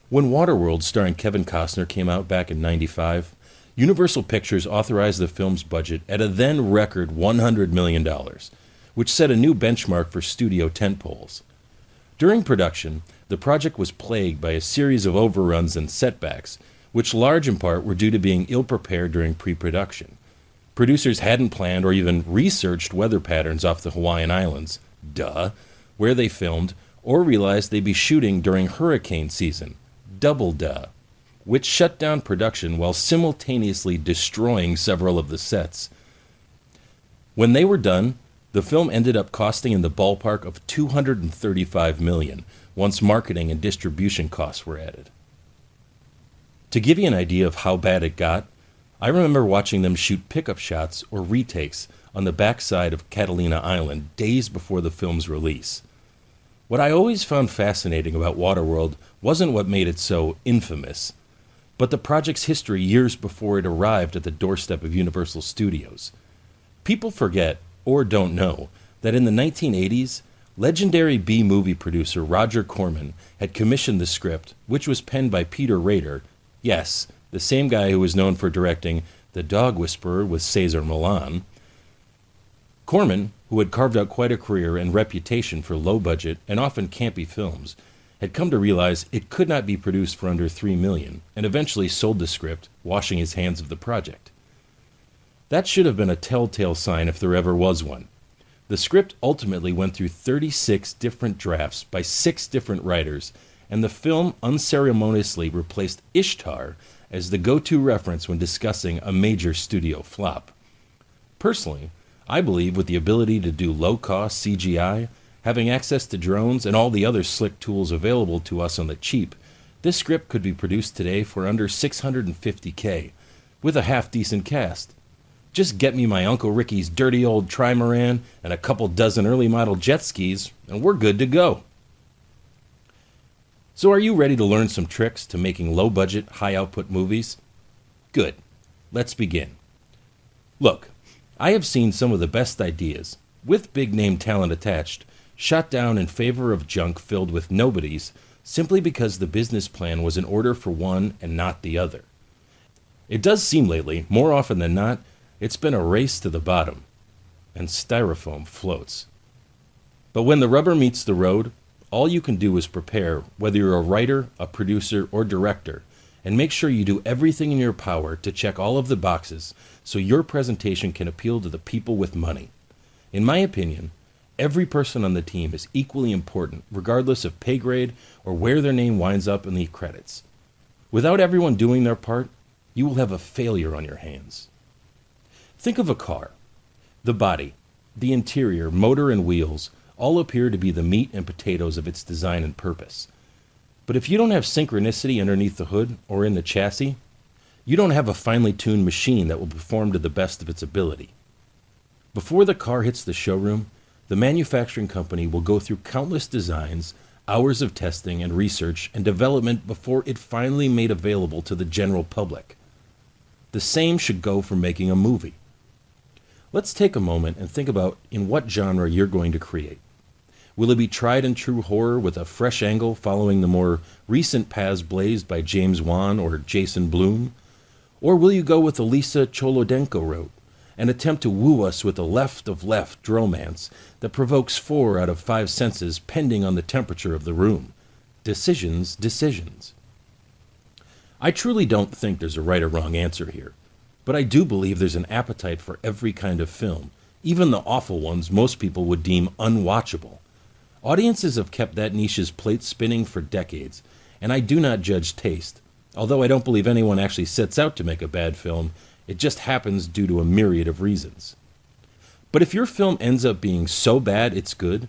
When Waterworld starring Kevin Costner came out back in '95, Universal Pictures authorized the film's budget at a then record $100 million, which set a new benchmark for studio tentpoles. During production, the project was plagued by a series of overruns and setbacks, which large in part were due to being ill-prepared during pre-production. Producers hadn't planned or even researched weather patterns off the Hawaiian Islands, where they filmed, or realized they'd be shooting during hurricane season, double which shut down production while simultaneously destroying several of the sets. When they were done, the film ended up costing in the ballpark of $235 million, once marketing and distribution costs were added. To give you an idea of how bad it got, I remember watching them shoot pickup shots or retakes on the backside of Catalina Island days before the film's release. What I always found fascinating about Waterworld wasn't what made it so infamous, but the project's history years before it arrived at the doorstep of Universal Studios. People forget, or don't know, that in the 1980s, legendary B-movie producer Roger Corman had commissioned the script, which was penned by Peter Rader, yes, the same guy who was known for directing The Dog Whisperer with Cesar Millan. Corman, who had carved out quite a career and reputation for low-budget and often campy films, had come to realize it could not be produced for under $3 million, and eventually sold the script, washing his hands of the project. That should have been a telltale sign if there ever was one. The script ultimately went through 36 different drafts by 6 different writers, and the film unceremoniously replaced Ishtar as the go-to reference when discussing a major studio flop. Personally, I believe with the ability to do low-cost CGI, having access to drones and all the other slick tools available to us on the cheap, this script could be produced today for under $650K, with a half-decent cast. Just get me my Uncle Ricky's dirty old trimaran and a couple dozen early model jet skis, and we're good to go. So are you ready to learn some tricks to making low-budget, high-output movies? Good. Let's begin. Look, I have seen some of the best ideas, with big-name talent attached, shot down in favor of junk filled with nobodies simply because the business plan was in order for one and not the other. It does seem lately, more often than not, it's been a race to the bottom, and styrofoam floats. But when the rubber meets the road, all you can do is prepare, whether you're a writer, a producer, or director, and make sure you do everything in your power to check all of the boxes so your presentation can appeal to the people with money. In my opinion, every person on the team is equally important, regardless of pay grade or where their name winds up in the credits. Without everyone doing their part, you will have a failure on your hands. Think of a car. The body, the interior, motor, and wheels all appear to be the meat and potatoes of its design and purpose. But if you don't have synchronicity underneath the hood or in the chassis, you don't have a finely tuned machine that will perform to the best of its ability. Before the car hits the showroom, the manufacturing company will go through countless designs, hours of testing and research and development before it finally made available to the general public. The same should go for making a movie. Let's take a moment and think about in what genre you're going to create. Will it be tried and true horror with a fresh angle following the more recent paths blazed by James Wan or Jason Blum? Or will you go with the Lisa Cholodenko route and attempt to woo us with a left of left romance that provokes 4 out of 5 senses pending on the temperature of the room? Decisions, decisions. I truly don't think there's a right or wrong answer here, but I do believe there's an appetite for every kind of film, even the awful ones most people would deem unwatchable. Audiences have kept that niche's plate spinning for decades, and I do not judge taste. Although I don't believe anyone actually sets out to make a bad film, it just happens due to a myriad of reasons. But if your film ends up being so bad it's good,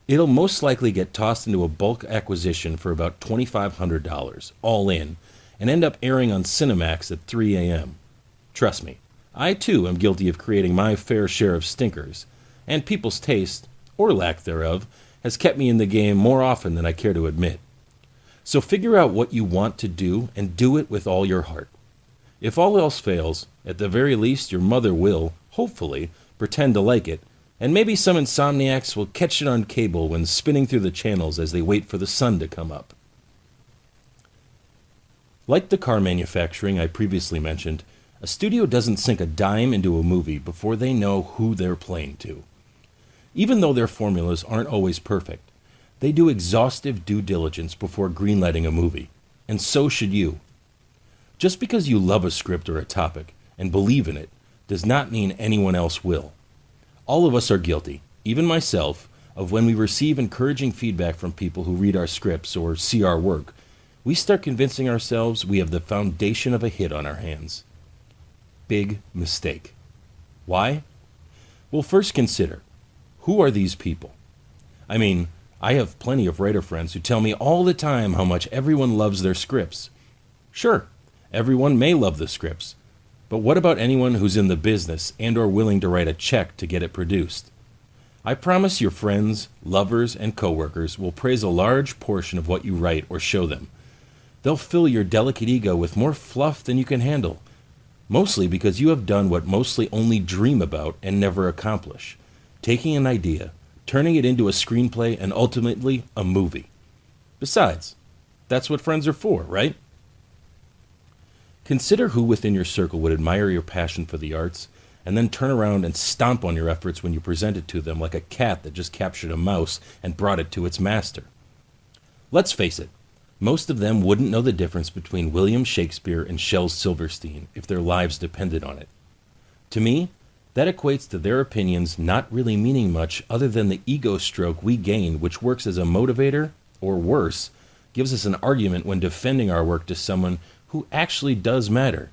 it'll most likely get tossed into a bulk acquisition for about $2,500, all in, and end up airing on Cinemax at 3 a.m. Trust me, I too am guilty of creating my fair share of stinkers, and people's taste, or lack thereof, has kept me in the game more often than I care to admit. So figure out what you want to do and do it with all your heart. If all else fails, at the very least your mother will, hopefully, pretend to like it, and maybe some insomniacs will catch it on cable when spinning through the channels as they wait for the sun to come up. Like the car manufacturing I previously mentioned, a studio doesn't sink a dime into a movie before they know who they're playing to. Even though their formulas aren't always perfect, they do exhaustive due diligence before greenlighting a movie, and so should you. Just because you love a script or a topic and believe in it does not mean anyone else will. All of us are guilty, even myself, of when we receive encouraging feedback from people who read our scripts or see our work, we start convincing ourselves we have the foundation of a hit on our hands. Big mistake. Why? Well, first consider, who are these people? I mean, I have plenty of writer friends who tell me all the time how much everyone loves their scripts. Sure, everyone may love the scripts, but what about anyone who's in the business and or willing to write a check to get it produced? I promise your friends, lovers, and coworkers will praise a large portion of what you write or show them. They'll fill your delicate ego with more fluff than you can handle, mostly because you have done what mostly only dream about and never accomplish, taking an idea, turning it into a screenplay, and ultimately a movie. Besides, that's what friends are for, right? Consider who within your circle would admire your passion for the arts, and then turn around and stomp on your efforts when you present it to them like a cat that just captured a mouse and brought it to its master. Let's face it, most of them wouldn't know the difference between William Shakespeare and Shel Silverstein if their lives depended on it. To me, that equates to their opinions not really meaning much other than the ego stroke we gain, which works as a motivator, or worse, gives us an argument when defending our work to someone who actually does matter.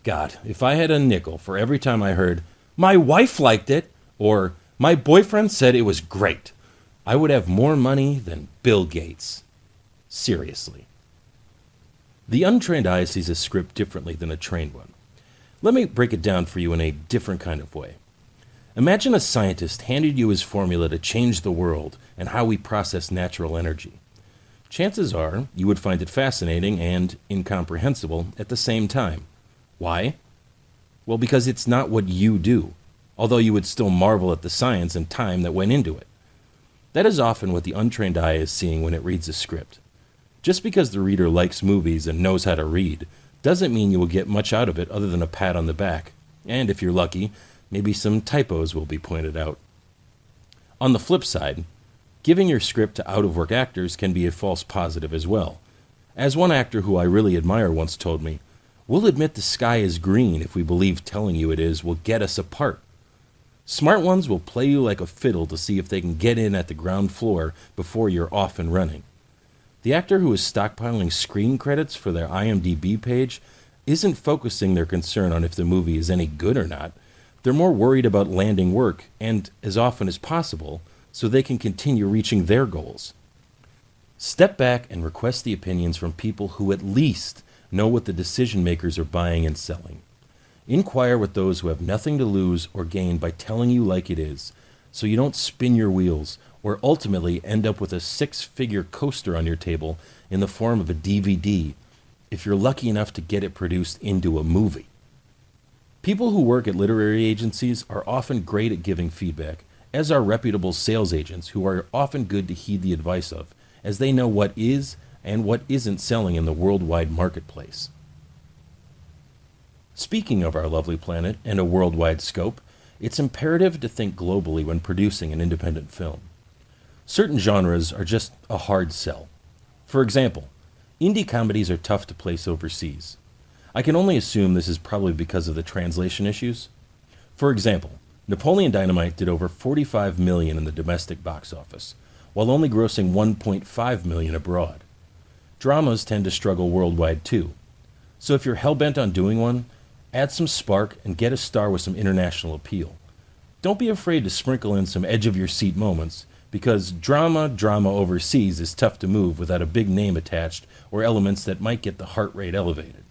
God, if I had a nickel for every time I heard, "My wife liked it," or "My boyfriend said it was great," I would have more money than Bill Gates. Seriously. The untrained eye sees a script differently than a trained one. Let me break it down for you in a different kind of way. Imagine a scientist handed you his formula to change the world and how we process natural energy. Chances are you would find it fascinating and incomprehensible at the same time. Why? Well, because it's not what you do, although you would still marvel at the science and time that went into it. That is often what the untrained eye is seeing when it reads a script. Just because the reader likes movies and knows how to read doesn't mean you will get much out of it other than a pat on the back, and if you're lucky, maybe some typos will be pointed out. On the flip side, giving your script to out-of-work actors can be a false positive as well. As one actor who I really admire once told me, "We'll admit the sky is green if we believe telling you it is will get us a part." Smart ones will play you like a fiddle to see if they can get in at the ground floor before you're off and running. The actor who is stockpiling screen credits for their IMDb page isn't focusing their concern on if the movie is any good or not. They're more worried about landing work, and as often as possible, so they can continue reaching their goals. Step back and request the opinions from people who at least know what the decision makers are buying and selling. Inquire with those who have nothing to lose or gain by telling you like it is, so you don't spin your wheels or ultimately end up with a six-figure coaster on your table in the form of a DVD if you're lucky enough to get it produced into a movie. People who work at literary agencies are often great at giving feedback, as are reputable sales agents who are often good to heed the advice of, as they know what is and what isn't selling in the worldwide marketplace. Speaking of our lovely planet and a worldwide scope, it's imperative to think globally when producing an independent film. Certain genres are just a hard sell. For example, indie comedies are tough to place overseas. I can only assume this is probably because of the translation issues. For example, Napoleon Dynamite did over $45 million in the domestic box office, while only grossing $1.5 million abroad. Dramas tend to struggle worldwide too. So if you're hell-bent on doing one, add some spark and get a star with some international appeal. Don't be afraid to sprinkle in some edge-of-your-seat moments, because drama overseas is tough to move without a big name attached or elements that might get the heart rate elevated.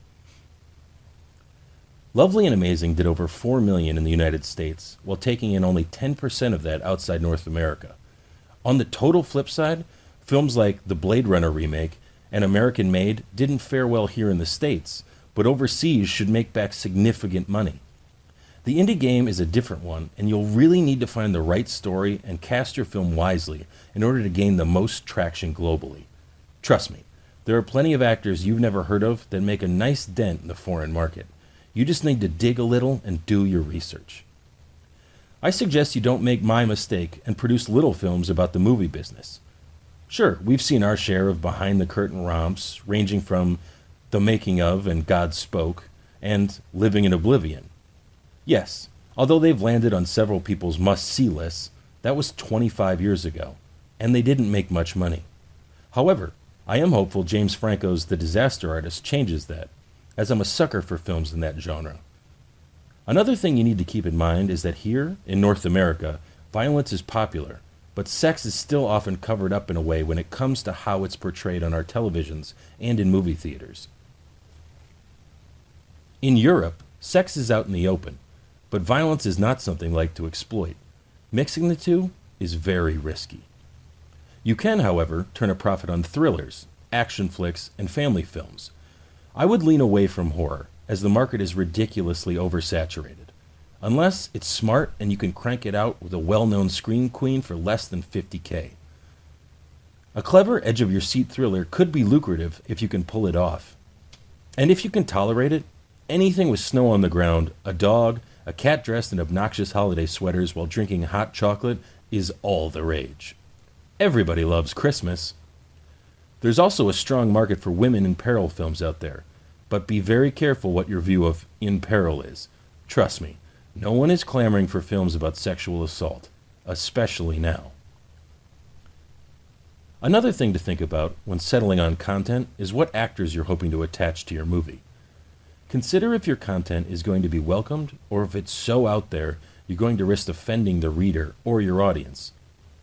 Lovely and Amazing did over $4 million in the United States, while taking in only 10% of that outside North America. On the total flip side, films like the Blade Runner remake and American Made didn't fare well here in the States, but overseas should make back significant money. The indie game is a different one, and you'll really need to find the right story and cast your film wisely in order to gain the most traction globally. Trust me, there are plenty of actors you've never heard of that make a nice dent in the foreign market. You just need to dig a little and do your research. I suggest you don't make my mistake and produce little films about the movie business. Sure, we've seen our share of behind-the-curtain romps, ranging from The Making of and God Spoke, and Living in Oblivion. Yes, although they've landed on several people's must-see lists, that was 25 years ago, and they didn't make much money. However, I am hopeful James Franco's The Disaster Artist changes that, as I'm a sucker for films in that genre. Another thing you need to keep in mind is that here, in North America, violence is popular, but sex is still often covered up in a way when it comes to how it's portrayed on our televisions and in movie theaters. In Europe, sex is out in the open, but violence is not something like to exploit. Mixing the two is very risky. You can, however, turn a profit on thrillers, action flicks, and family films. I would lean away from horror, as the market is ridiculously oversaturated. Unless it's smart and you can crank it out with a well-known screen queen for less than $50K. A clever edge-of-your-seat thriller could be lucrative if you can pull it off. And if you can tolerate it, anything with snow on the ground, a dog, a cat dressed in obnoxious holiday sweaters while drinking hot chocolate is all the rage. Everybody loves Christmas. There's also a strong market for women in peril films out there, but be very careful what your view of in peril is. Trust me, no one is clamoring for films about sexual assault, especially now. Another thing to think about when settling on content is what actors you're hoping to attach to your movie. Consider if your content is going to be welcomed or if it's so out there you're going to risk offending the reader or your audience.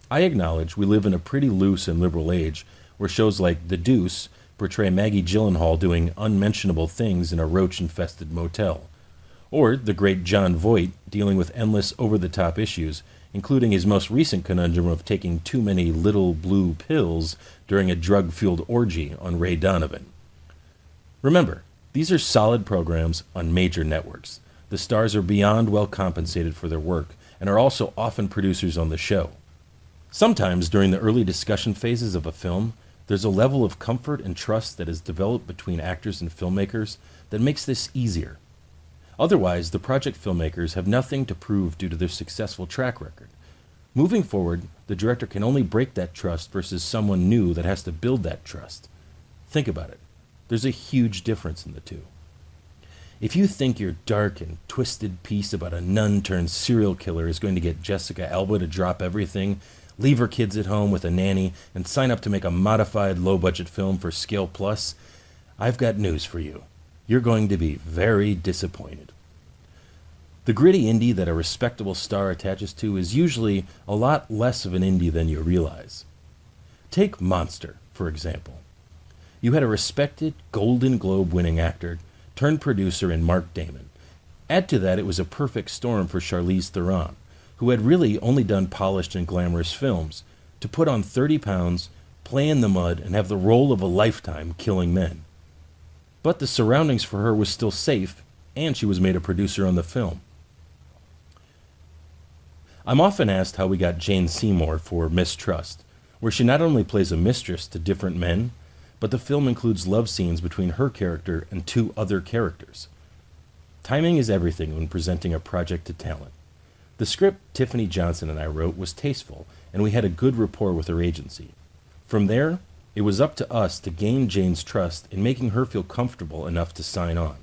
I acknowledge we live in a pretty loose and liberal age where shows like The Deuce portray Maggie Gyllenhaal doing unmentionable things in a roach-infested motel, or the great Jon Voight dealing with endless over-the-top issues, including his most recent conundrum of taking too many little blue pills during a drug-fueled orgy on Ray Donovan. Remember, these are solid programs on major networks. The stars are beyond well compensated for their work and are also often producers on the show. Sometimes during the early discussion phases of a film, there's a level of comfort and trust that is developed between actors and filmmakers that makes this easier. Otherwise, the project filmmakers have nothing to prove due to their successful track record. Moving forward, the director can only break that trust versus someone new that has to build that trust. Think about it. There's a huge difference in the two. If you think your dark and twisted piece about a nun turned serial killer is going to get Jessica Alba to drop everything, leave her kids at home with a nanny, and sign up to make a modified low-budget film for Scale Plus, I've got news for you. You're going to be very disappointed. The gritty indie that a respectable star attaches to is usually a lot less of an indie than you realize. Take Monster, for example. You had a respected Golden Globe-winning actor turned producer in Mark Damon. Add to that, it was a perfect storm for Charlize Theron, who had really only done polished and glamorous films, to put on 30 pounds, play in the mud, and have the role of a lifetime killing men. But the surroundings for her was still safe, and she was made a producer on the film. I'm often asked how we got Jane Seymour for Mistrust, where she not only plays a mistress to different men, but the film includes love scenes between her character and 2 other characters. Timing is everything when presenting a project to talent. The script Tiffany Johnson and I wrote was tasteful, and we had a good rapport with her agency. From there, it was up to us to gain Jane's trust in making her feel comfortable enough to sign on.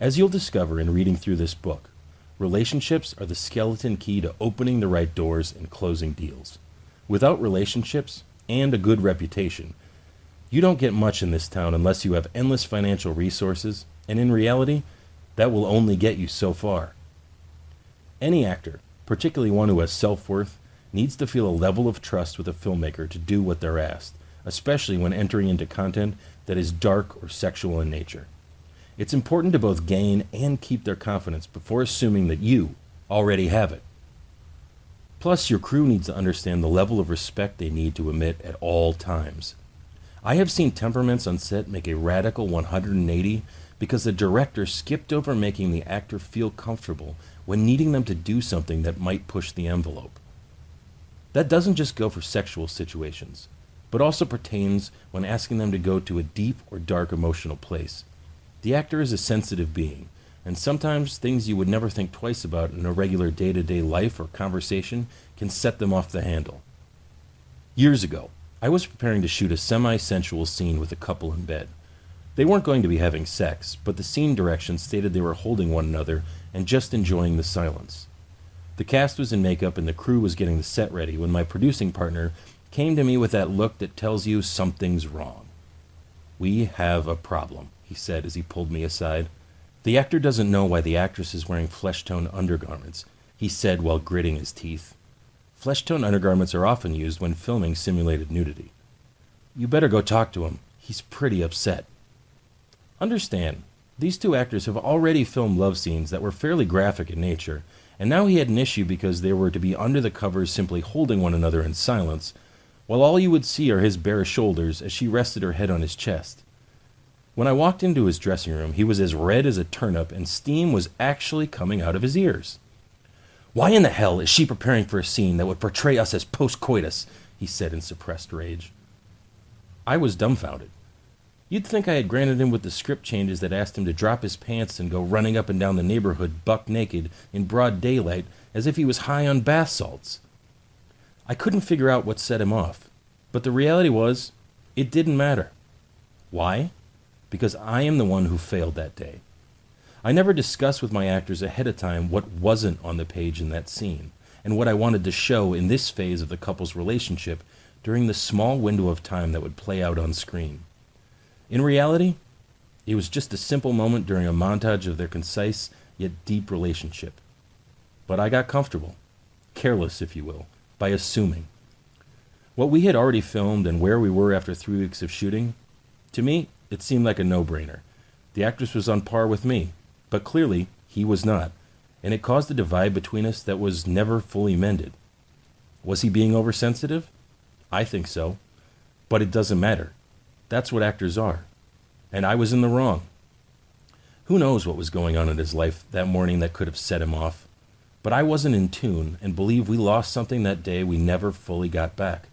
As you'll discover in reading through this book, relationships are the skeleton key to opening the right doors and closing deals. Without relationships and a good reputation, you don't get much in this town unless you have endless financial resources, and in reality, that will only get you so far. Any actor, particularly one who has self-worth, needs to feel a level of trust with a filmmaker to do what they're asked, especially when entering into content that is dark or sexual in nature. It's important to both gain and keep their confidence before assuming that you already have it. Plus, your crew needs to understand the level of respect they need to emit at all times. I have seen temperaments on set make a radical 180 because the director skipped over making the actor feel comfortable when needing them to do something that might push the envelope. That doesn't just go for sexual situations, but also pertains when asking them to go to a deep or dark emotional place. The actor is a sensitive being, and sometimes things you would never think twice about in a regular day-to-day life or conversation can set them off the handle. Years ago, I was preparing to shoot a semi-sensual scene with a couple in bed. They weren't going to be having sex, but the scene direction stated they were holding one another and just enjoying the silence. The cast was in makeup and the crew was getting the set ready when my producing partner came to me with that look that tells you something's wrong. "We have a problem," he said as he pulled me aside. "The actor doesn't know why the actress is wearing flesh-tone undergarments," he said while gritting his teeth. "Flesh-tone undergarments are often used when filming simulated nudity. You better go talk to him. He's pretty upset." Understand, these 2 actors have already filmed love scenes that were fairly graphic in nature, and now he had an issue because they were to be under the covers simply holding one another in silence, while all you would see are his bare shoulders as she rested her head on his chest. When I walked into his dressing room, he was as red as a turnip and steam was actually coming out of his ears. "Why in the hell is she preparing for a scene that would portray us as post-coitus?" he said in suppressed rage. I was dumbfounded. You'd think I had granted him with the script changes that asked him to drop his pants and go running up and down the neighborhood buck naked in broad daylight as if he was high on bath salts. I couldn't figure out what set him off, but the reality was, it didn't matter. Why? Because I am the one who failed that day. I never discussed with my actors ahead of time what wasn't on the page in that scene, and what I wanted to show in this phase of the couple's relationship during the small window of time that would play out on screen. In reality, it was just a simple moment during a montage of their concise yet deep relationship. But I got comfortable, careless if you will, by assuming. What we had already filmed and where we were after 3 weeks of shooting, to me, it seemed like a no-brainer. The actress was on par with me, but clearly he was not, and it caused a divide between us that was never fully mended. Was he being oversensitive? I think so, but it doesn't matter. That's what actors are, and I was in the wrong. Who knows what was going on in his life that morning that could have set him off, but I wasn't in tune and believe we lost something that day we never fully got back.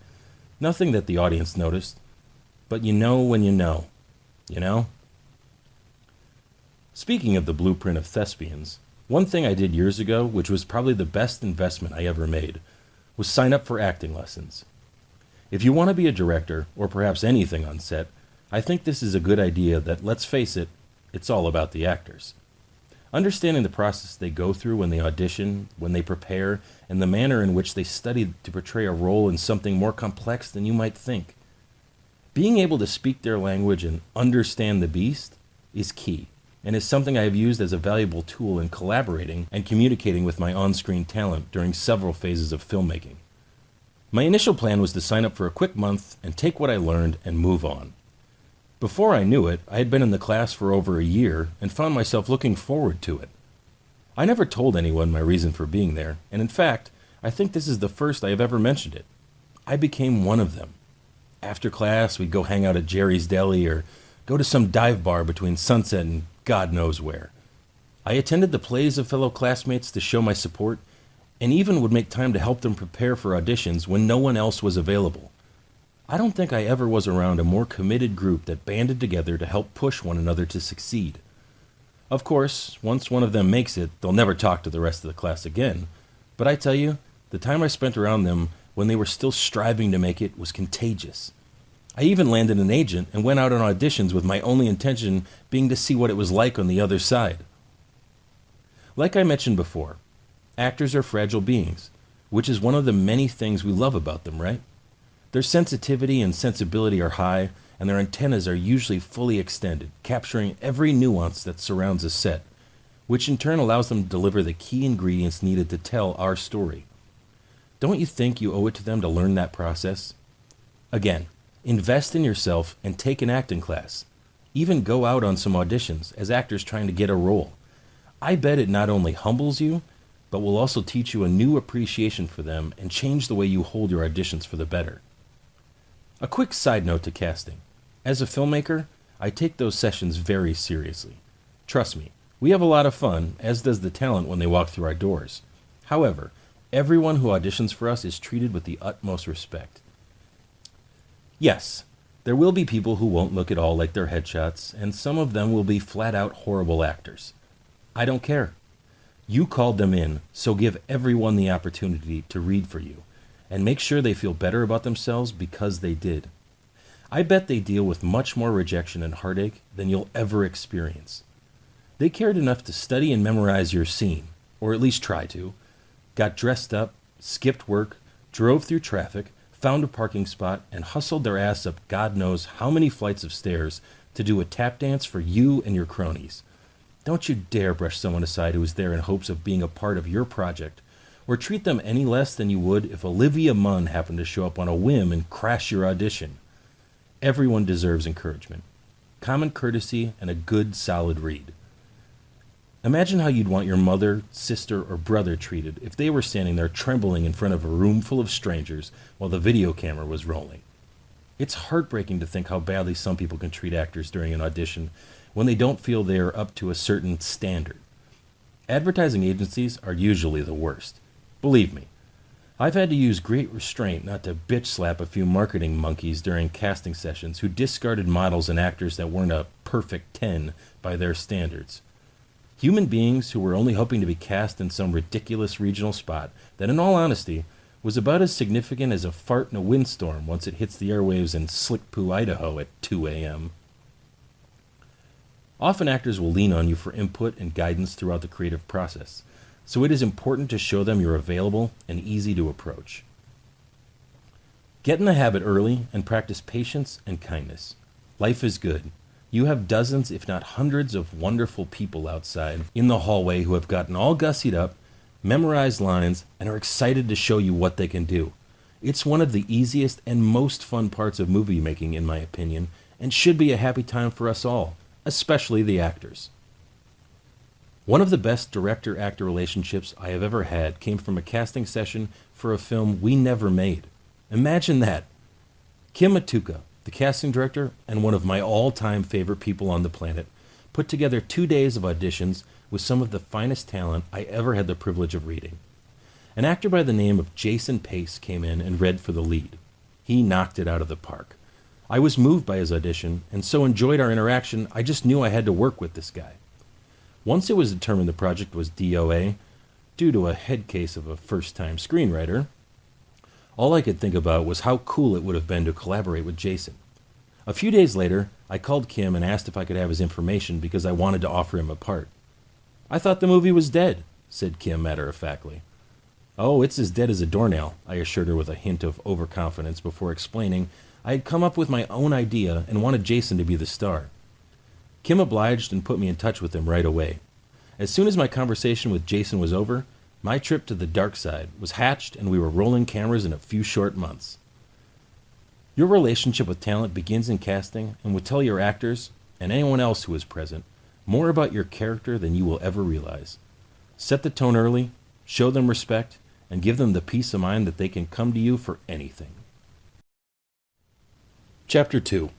Nothing that the audience noticed, but you know when you know, you know? Speaking of the blueprint of thespians, one thing I did years ago, which was probably the best investment I ever made, was sign up for acting lessons. If you want to be a director, or perhaps anything on set, I think this is a good idea that, let's face it, it's all about the actors. Understanding the process they go through when they audition, when they prepare, and the manner in which they study to portray a role in something more complex than you might think. Being able to speak their language and understand the beast is key, and is something I have used as a valuable tool in collaborating and communicating with my on-screen talent during several phases of filmmaking. My initial plan was to sign up for a quick month and take what I learned and move on. Before I knew it, I had been in the class for over a year and found myself looking forward to it. I never told anyone my reason for being there, and in fact, I think this is the first I have ever mentioned it. I became one of them. After class, we'd go hang out at Jerry's Deli or go to some dive bar between Sunset and God knows where. I attended the plays of fellow classmates to show my support, and even would make time to help them prepare for auditions when no one else was available. I don't think I ever was around a more committed group that banded together to help push one another to succeed. Of course, once one of them makes it, they'll never talk to the rest of the class again. But I tell you, the time I spent around them when they were still striving to make it was contagious. I even landed an agent and went out on auditions with my only intention being to see what it was like on the other side. Like I mentioned before, actors are fragile beings, which is one of the many things we love about them, right? Their sensitivity and sensibility are high, and their antennas are usually fully extended, capturing every nuance that surrounds a set, which in turn allows them to deliver the key ingredients needed to tell our story. Don't you think you owe it to them to learn that process? Again, invest in yourself and take an acting class. Even go out on some auditions as actors trying to get a role. I bet it not only humbles you, but will also teach you a new appreciation for them and change the way you hold your auditions for the better. A quick side note to casting. As a filmmaker, I take those sessions very seriously. Trust me, we have a lot of fun, as does the talent when they walk through our doors. However, everyone who auditions for us is treated with the utmost respect. Yes, there will be people who won't look at all like their headshots, and some of them will be flat-out horrible actors. I don't care. You called them in, so give everyone the opportunity to read for you, and make sure they feel better about themselves because they did. I bet they deal with much more rejection and heartache than you'll ever experience. They cared enough to study and memorize your scene, or at least try to, got dressed up, skipped work, drove through traffic, found a parking spot, and hustled their ass up God knows how many flights of stairs to do a tap dance for you and your cronies. Don't you dare brush someone aside who is there in hopes of being a part of your project, or treat them any less than you would if Olivia Munn happened to show up on a whim and crash your audition. Everyone deserves encouragement, common courtesy, and a good, solid read. Imagine how you'd want your mother, sister, or brother treated if they were standing there trembling in front of a room full of strangers while the video camera was rolling. It's heartbreaking to think how badly some people can treat actors during an audition when they don't feel they are up to a certain standard. Advertising agencies are usually the worst. Believe me, I've had to use great restraint not to bitch slap a few marketing monkeys during casting sessions who discarded models and actors that weren't a perfect 10 by their standards. Human beings who were only hoping to be cast in some ridiculous regional spot that, in all honesty, was about as significant as a fart in a windstorm once it hits the airwaves in Slick Poo, Idaho at 2 a.m. Often actors will lean on you for input and guidance throughout the creative process, so it is important to show them you're available and easy to approach. Get in the habit early and practice patience and kindness. Life is good. You have dozens, if not hundreds, of wonderful people outside in the hallway who have gotten all gussied up, memorized lines, and are excited to show you what they can do. It's one of the easiest and most fun parts of movie making, in my opinion, and should be a happy time for us all, especially the actors. One of the best director-actor relationships I have ever had came from a casting session for a film we never made. Imagine that. Kim Matuka, the casting director and one of my all-time favorite people on the planet, put together 2 days of auditions with some of the finest talent I ever had the privilege of reading. An actor by the name of Jason Pace came in and read for the lead. He knocked it out of the park. I was moved by his audition and so enjoyed our interaction I just knew I had to work with this guy. Once it was determined the project was DOA, due to a head case of a first-time screenwriter, all I could think about was how cool it would have been to collaborate with Jason. A few days later, I called Kim and asked if I could have his information because I wanted to offer him a part. "I thought the movie was dead," said Kim matter-of-factly. "Oh, it's as dead as a doornail," I assured her with a hint of overconfidence before explaining I had come up with my own idea and wanted Jason to be the star. Kim obliged and put me in touch with him right away. As soon as my conversation with Jason was over, my trip to the dark side was hatched and we were rolling cameras in a few short months. Your relationship with talent begins in casting and will tell your actors, and anyone else who is present, more about your character than you will ever realize. Set the tone early, show them respect, and give them the peace of mind that they can come to you for anything. Chapter 2.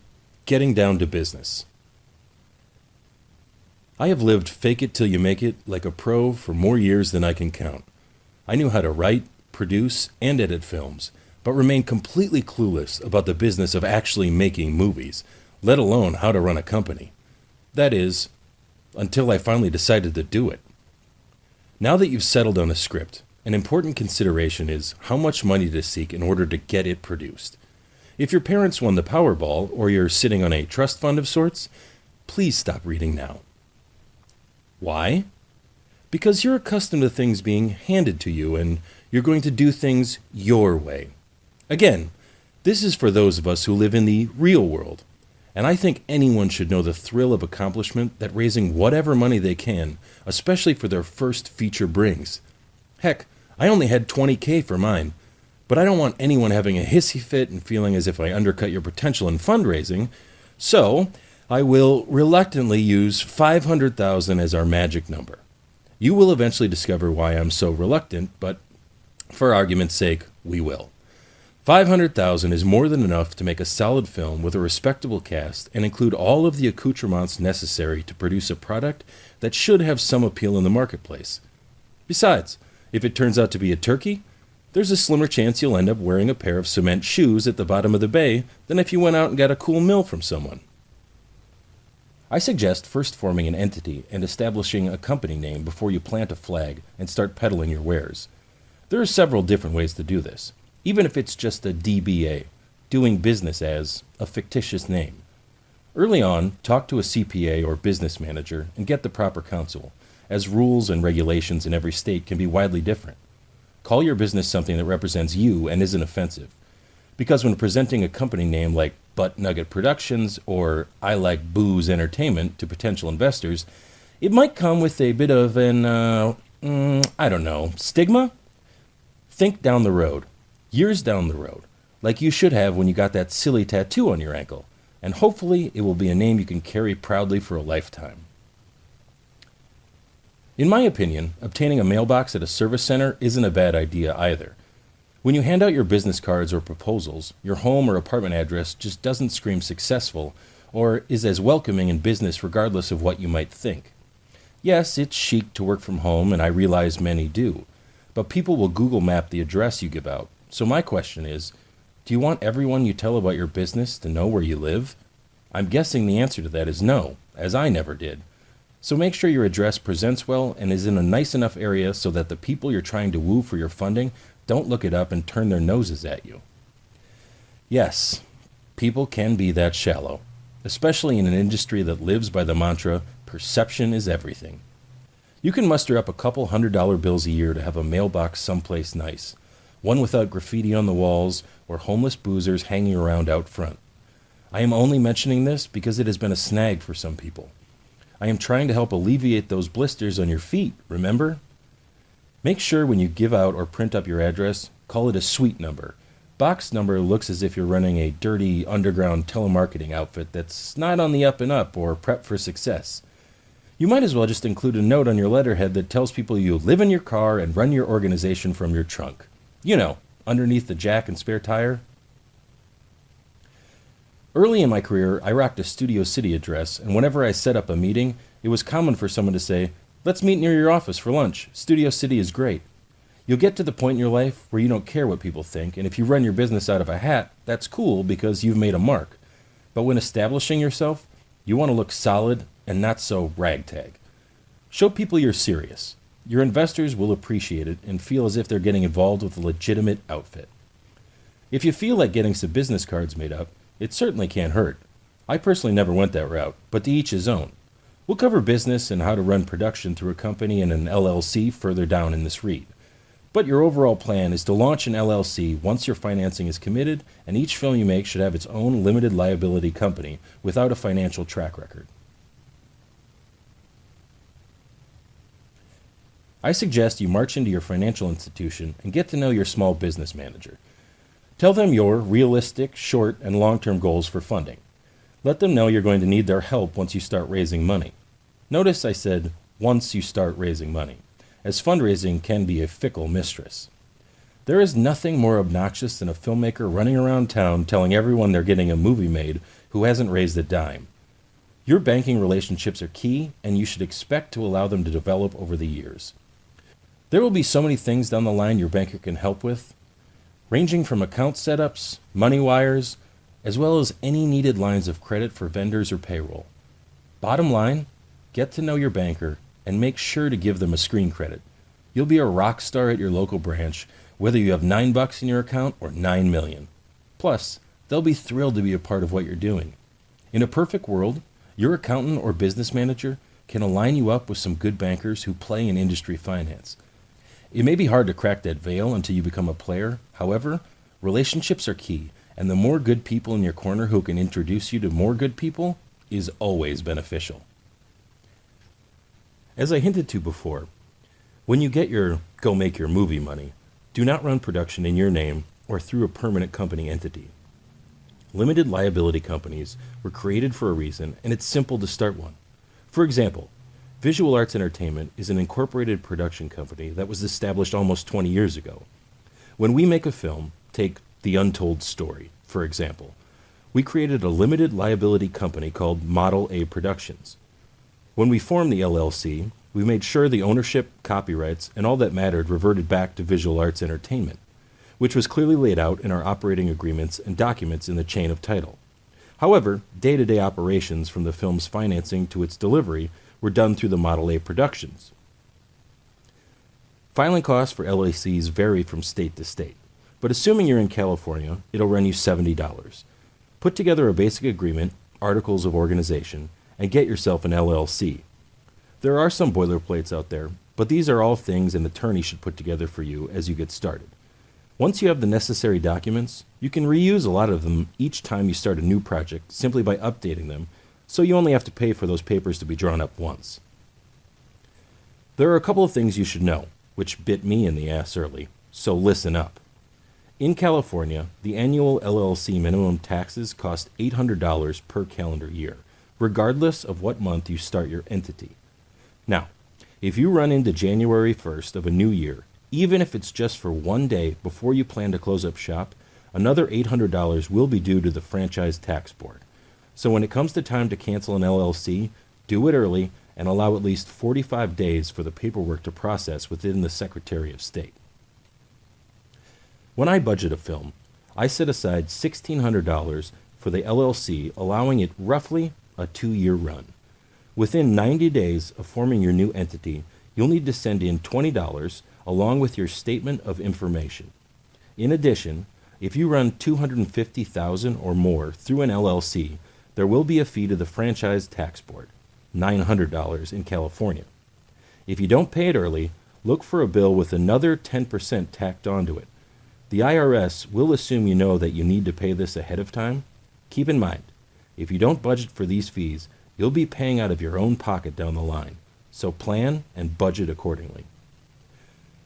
Getting Down to Business. I have lived fake it till you make it like a pro for more years than I can count. I knew how to write, produce, and edit films, but remained completely clueless about the business of actually making movies, let alone how to run a company. That is, until I finally decided to do it. Now that you've settled on a script, an important consideration is how much money to seek in order to get it produced. If your parents won the Powerball or you're sitting on a trust fund of sorts, please stop reading now. Why? Because you're accustomed to things being handed to you and you're going to do things your way. Again, this is for those of us who live in the real world, and I think anyone should know the thrill of accomplishment that raising whatever money they can, especially for their first feature, brings. Heck, I only had $20,000 for mine, but I don't want anyone having a hissy fit and feeling as if I undercut your potential in fundraising, so I will reluctantly use $500,000 as our magic number. You will eventually discover why I'm so reluctant, but for argument's sake, we will. $500,000 is more than enough to make a solid film with a respectable cast and include all of the accoutrements necessary to produce a product that should have some appeal in the marketplace. Besides, if it turns out to be a turkey, there's a slimmer chance you'll end up wearing a pair of cement shoes at the bottom of the bay than if you went out and got a cool mill from someone. I suggest first forming an entity and establishing a company name before you plant a flag and start peddling your wares. There are several different ways to do this, even if it's just a DBA, doing business as a fictitious name. Early on, talk to a CPA or business manager and get the proper counsel, as rules and regulations in every state can be widely different. Call your business something that represents you and isn't offensive, because when presenting a company name like Butt Nugget Productions or I Like Booze Entertainment to potential investors, it might come with a bit of an, stigma? Think down the road, years down the road, like you should have when you got that silly tattoo on your ankle, and hopefully it will be a name you can carry proudly for a lifetime. In my opinion, obtaining a mailbox at a service center isn't a bad idea either. When you hand out your business cards or proposals, your home or apartment address just doesn't scream successful or is as welcoming in business regardless of what you might think. Yes, it's chic to work from home, and I realize many do, but people will Google map the address you give out. So my question is, do you want everyone you tell about your business to know where you live? I'm guessing the answer to that is no, as I never did. So make sure your address presents well and is in a nice enough area so that the people you're trying to woo for your funding don't look it up and turn their noses at you. Yes, people can be that shallow, especially in an industry that lives by the mantra, perception is everything. You can muster up a couple $100 bills a year to have a mailbox someplace nice, one without graffiti on the walls or homeless boozers hanging around out front. I am only mentioning this because it has been a snag for some people. I am trying to help alleviate those blisters on your feet, remember? Make sure when you give out or print up your address, call it a suite number. Box number looks as if you're running a dirty underground telemarketing outfit that's not on the up and up or prep for success. You might as well just include a note on your letterhead that tells people you live in your car and run your organization from your trunk. You know, underneath the jack and spare tire. Early in my career, I rocked a Studio City address, and whenever I set up a meeting, it was common for someone to say, "Let's meet near your office for lunch. Studio City is great." You'll get to the point in your life where you don't care what people think, and if you run your business out of a hat, that's cool because you've made a mark. But when establishing yourself, you want to look solid and not so ragtag. Show people you're serious. Your investors will appreciate it and feel as if they're getting involved with a legitimate outfit. If you feel like getting some business cards made up, it certainly can't hurt. I personally never went that route, but to each his own. We'll cover business and how to run production through a company and an LLC further down in this read. But your overall plan is to launch an LLC once your financing is committed, and each film you make should have its own limited liability company without a financial track record. I suggest you march into your financial institution and get to know your small business manager. Tell them your realistic, short, and long-term goals for funding. Let them know you're going to need their help once you start raising money. Notice I said, once you start raising money, as fundraising can be a fickle mistress. There is nothing more obnoxious than a filmmaker running around town telling everyone they're getting a movie made who hasn't raised a dime. Your banking relationships are key, and you should expect to allow them to develop over the years. There will be so many things down the line your banker can help with, ranging from account setups, money wires, as well as any needed lines of credit for vendors or payroll. Bottom line, get to know your banker and make sure to give them a screen credit. You'll be a rock star at your local branch, whether you have $9 in your account or $9 million. Plus, they'll be thrilled to be a part of what you're doing. In a perfect world, your accountant or business manager can align you up with some good bankers who play in industry finance. It may be hard to crack that veil until you become a player. However, relationships are key, and the more good people in your corner who can introduce you to more good people is always beneficial. As I hinted to before, when you get your go make your movie money, do not run production in your name or through a permanent company entity. Limited liability companies were created for a reason, and it's simple to start one. For example, Visual Arts Entertainment is an incorporated production company that was established almost 20 years ago. When we make a film, take The Untold Story, for example, we created a limited liability company called Model A Productions. When we formed the LLC, we made sure the ownership, copyrights, and all that mattered reverted back to Visual Arts Entertainment, which was clearly laid out in our operating agreements and documents in the chain of title. However, day-to-day operations from the film's financing to its delivery were done through the Model A Productions. Filing costs for LLCs vary from state to state, but assuming you're in California, it'll run you $70. Put together a basic agreement, articles of organization, and get yourself an LLC. There are some boilerplates out there, but these are all things an attorney should put together for you as you get started. Once you have the necessary documents, you can reuse a lot of them each time you start a new project simply by updating them, so you only have to pay for those papers to be drawn up once. There are a couple of things you should know, which bit me in the ass early, so listen up. In California, the annual LLC minimum taxes cost $800 per calendar year, regardless of what month you start your entity. Now, if you run into January 1st of a new year, even if it's just for one day before you plan to close up shop, another $800 will be due to the Franchise Tax Board. So when it comes to time to cancel an LLC, do it early and allow at least 45 days for the paperwork to process within the Secretary of State. When I budget a film, I set aside $1,600 for the LLC, allowing it roughly a 2-year run. Within 90 days of forming your new entity, you'll need to send in $20 along with your statement of information. In addition, if you run $250,000 or more through an LLC, there will be a fee to the Franchise Tax Board, $900 in California. If you don't pay it early, look for a bill with another 10% tacked onto it. The IRS will assume you know that you need to pay this ahead of time. Keep in mind, if you don't budget for these fees, you'll be paying out of your own pocket down the line, so plan and budget accordingly.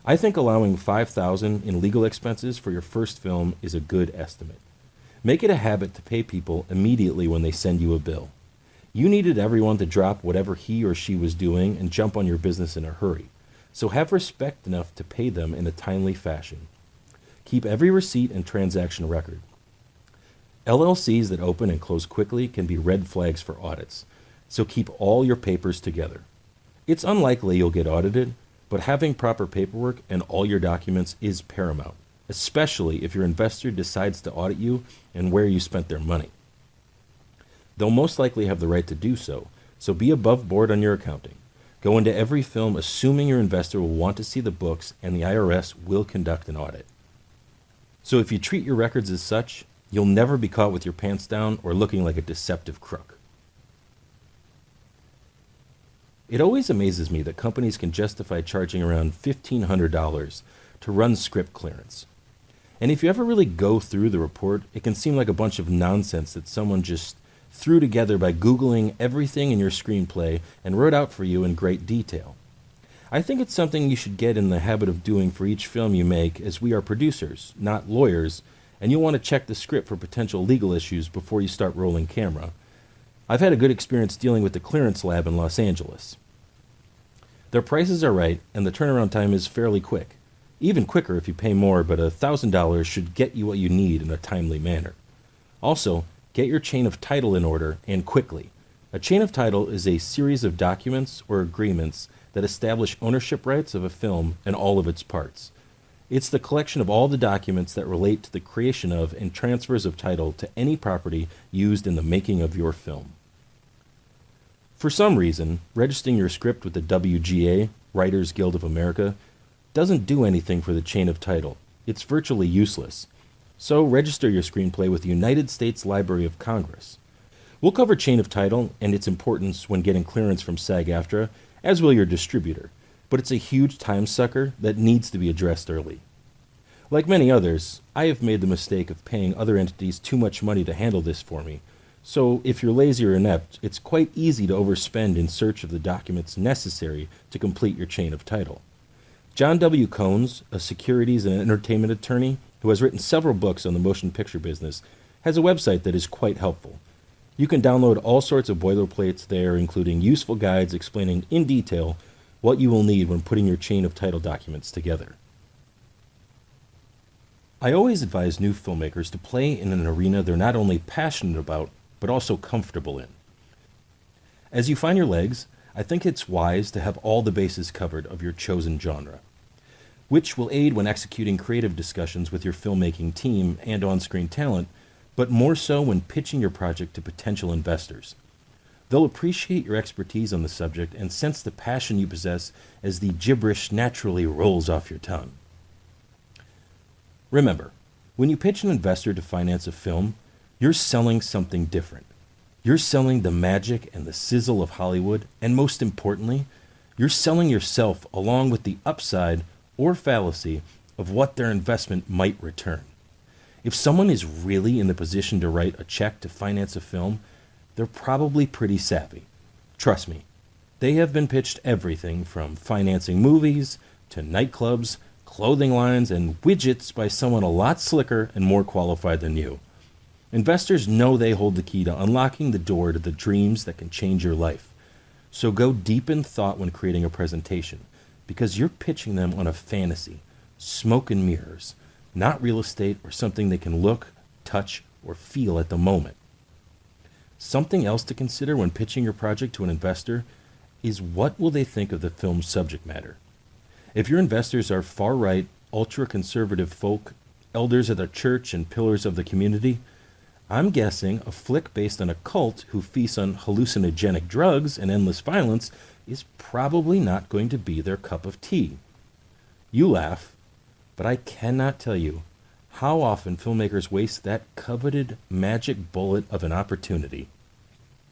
I think allowing $5,000 in legal expenses for your first film is a good estimate. Make it a habit to pay people immediately when they send you a bill. You needed everyone to drop whatever he or she was doing and jump on your business in a hurry, so have respect enough to pay them in a timely fashion. Keep every receipt and transaction record. LLCs that open and close quickly can be red flags for audits, so keep all your papers together. It's unlikely you'll get audited, but having proper paperwork and all your documents is paramount, especially if your investor decides to audit you and where you spent their money. They'll most likely have the right to do so, so be above board on your accounting. Go into every film assuming your investor will want to see the books and the IRS will conduct an audit. So if you treat your records as such, you'll never be caught with your pants down or looking like a deceptive crook. It always amazes me that companies can justify charging around $1,500 to run script clearance. And if you ever really go through the report, it can seem like a bunch of nonsense that someone just threw together by Googling everything in your screenplay and wrote out for you in great detail. I think it's something you should get in the habit of doing for each film you make, as we are producers, not lawyers, and you'll want to check the script for potential legal issues before you start rolling camera. I've had a good experience dealing with the clearance lab in Los Angeles. Their prices are right, and the turnaround time is fairly quick. Even quicker if you pay more, but $1,000 should get you what you need in a timely manner. Also, get your chain of title in order and quickly. A chain of title is a series of documents or agreements that establish ownership rights of a film and all of its parts. It's the collection of all the documents that relate to the creation of and transfers of title to any property used in the making of your film. For some reason, registering your script with the WGA, Writers Guild of America, doesn't do anything for the chain of title. It's virtually useless. So register your screenplay with the United States Library of Congress. We'll cover chain of title and its importance when getting clearance from SAG-AFTRA, as will your distributor, but it's a huge time sucker that needs to be addressed early. Like many others, I have made the mistake of paying other entities too much money to handle this for me, so if you're lazy or inept, it's quite easy to overspend in search of the documents necessary to complete your chain of title. John W. Cones, a securities and entertainment attorney who has written several books on the motion picture business, has a website that is quite helpful. You can download all sorts of boilerplates there, including useful guides explaining in detail what you will need when putting your chain of title documents together. I always advise new filmmakers to play in an arena they're not only passionate about, but also comfortable in. As you find your legs, I think it's wise to have all the bases covered of your chosen genre, which will aid when executing creative discussions with your filmmaking team and on-screen talent, but more so when pitching your project to potential investors. They'll appreciate your expertise on the subject and sense the passion you possess as the gibberish naturally rolls off your tongue. Remember, when you pitch an investor to finance a film, you're selling something different. You're selling the magic and the sizzle of Hollywood, and most importantly, you're selling yourself along with the upside or fallacy of what their investment might return. If someone is really in the position to write a check to finance a film, they're probably pretty savvy. Trust me, they have been pitched everything from financing movies to nightclubs, clothing lines, and widgets by someone a lot slicker and more qualified than you. Investors know they hold the key to unlocking the door to the dreams that can change your life. So go deep in thought when creating a presentation, because you're pitching them on a fantasy, smoke and mirrors, not real estate or something they can look, touch, or feel at the moment. Something else to consider when pitching your project to an investor is what will they think of the film's subject matter. If your investors are far-right, ultra-conservative folk, elders of the church and pillars of the community, I'm guessing a flick based on a cult who feasts on hallucinogenic drugs and endless violence is probably not going to be their cup of tea. You laugh, but I cannot tell you how often filmmakers waste that coveted magic bullet of an opportunity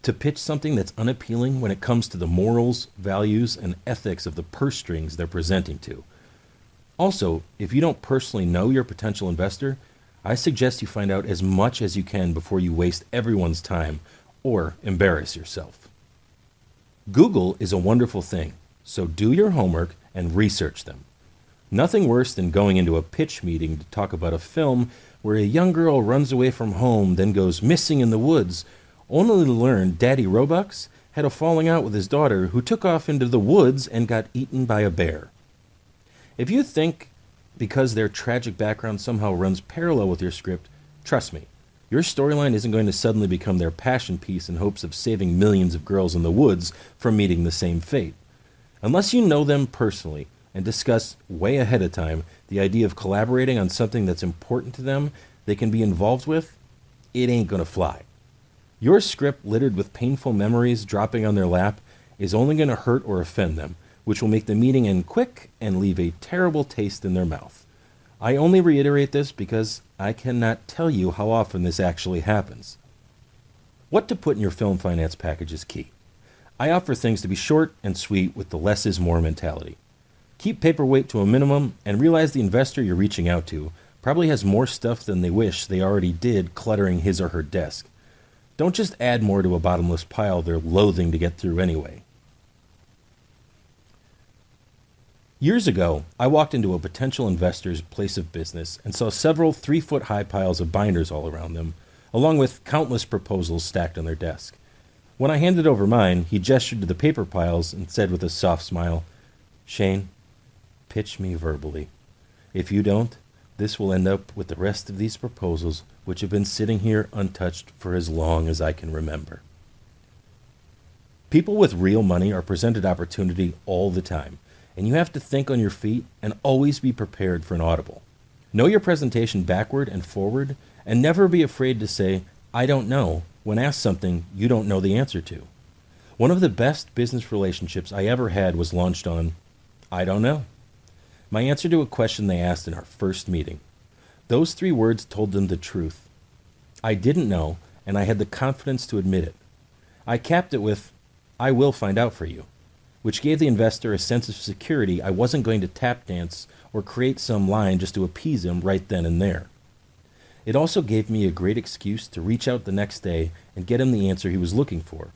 to pitch something that's unappealing when it comes to the morals, values, and ethics of the purse strings they're presenting to. Also, if you don't personally know your potential investor, I suggest you find out as much as you can before you waste everyone's time or embarrass yourself. Google is a wonderful thing, so do your homework and research them. Nothing worse than going into a pitch meeting to talk about a film where a young girl runs away from home, then goes missing in the woods, only to learn Daddy Robux had a falling out with his daughter who took off into the woods and got eaten by a bear. If you think because their tragic background somehow runs parallel with your script, trust me, your storyline isn't going to suddenly become their passion piece in hopes of saving millions of girls in the woods from meeting the same fate. Unless you know them personally and discuss way ahead of time the idea of collaborating on something that's important to them they can be involved with, it ain't gonna fly. Your script littered with painful memories dropping on their lap is only gonna hurt or offend them, which will make the meeting end quick and leave a terrible taste in their mouth. I only reiterate this because I cannot tell you how often this actually happens. What to put in your film finance package is key. I offer things to be short and sweet with the less is more mentality. Keep paperweight to a minimum and realize the investor you're reaching out to probably has more stuff than they wish they already did cluttering his or her desk. Don't just add more to a bottomless pile they're loathing to get through anyway. Years ago, I walked into a potential investor's place of business and saw several 3-foot-high piles of binders all around them, along with countless proposals stacked on their desk. When I handed over mine, he gestured to the paper piles and said with a soft smile, Shane, pitch me verbally. If you don't, this will end up with the rest of these proposals, which have been sitting here untouched for as long as I can remember. People with real money are presented opportunity all the time, and you have to think on your feet and always be prepared for an audible. Know your presentation backward and forward, and never be afraid to say, "I don't know," when asked something you don't know the answer to. One of the best business relationships I ever had was launched on, "I don't know." My answer to a question they asked in our first meeting. Those 3 words told them the truth. I didn't know, and I had the confidence to admit it. I capped it with, "I will find out for you," which gave the investor a sense of security I wasn't going to tap dance or create some line just to appease him right then and there. It also gave me a great excuse to reach out the next day and get him the answer he was looking for,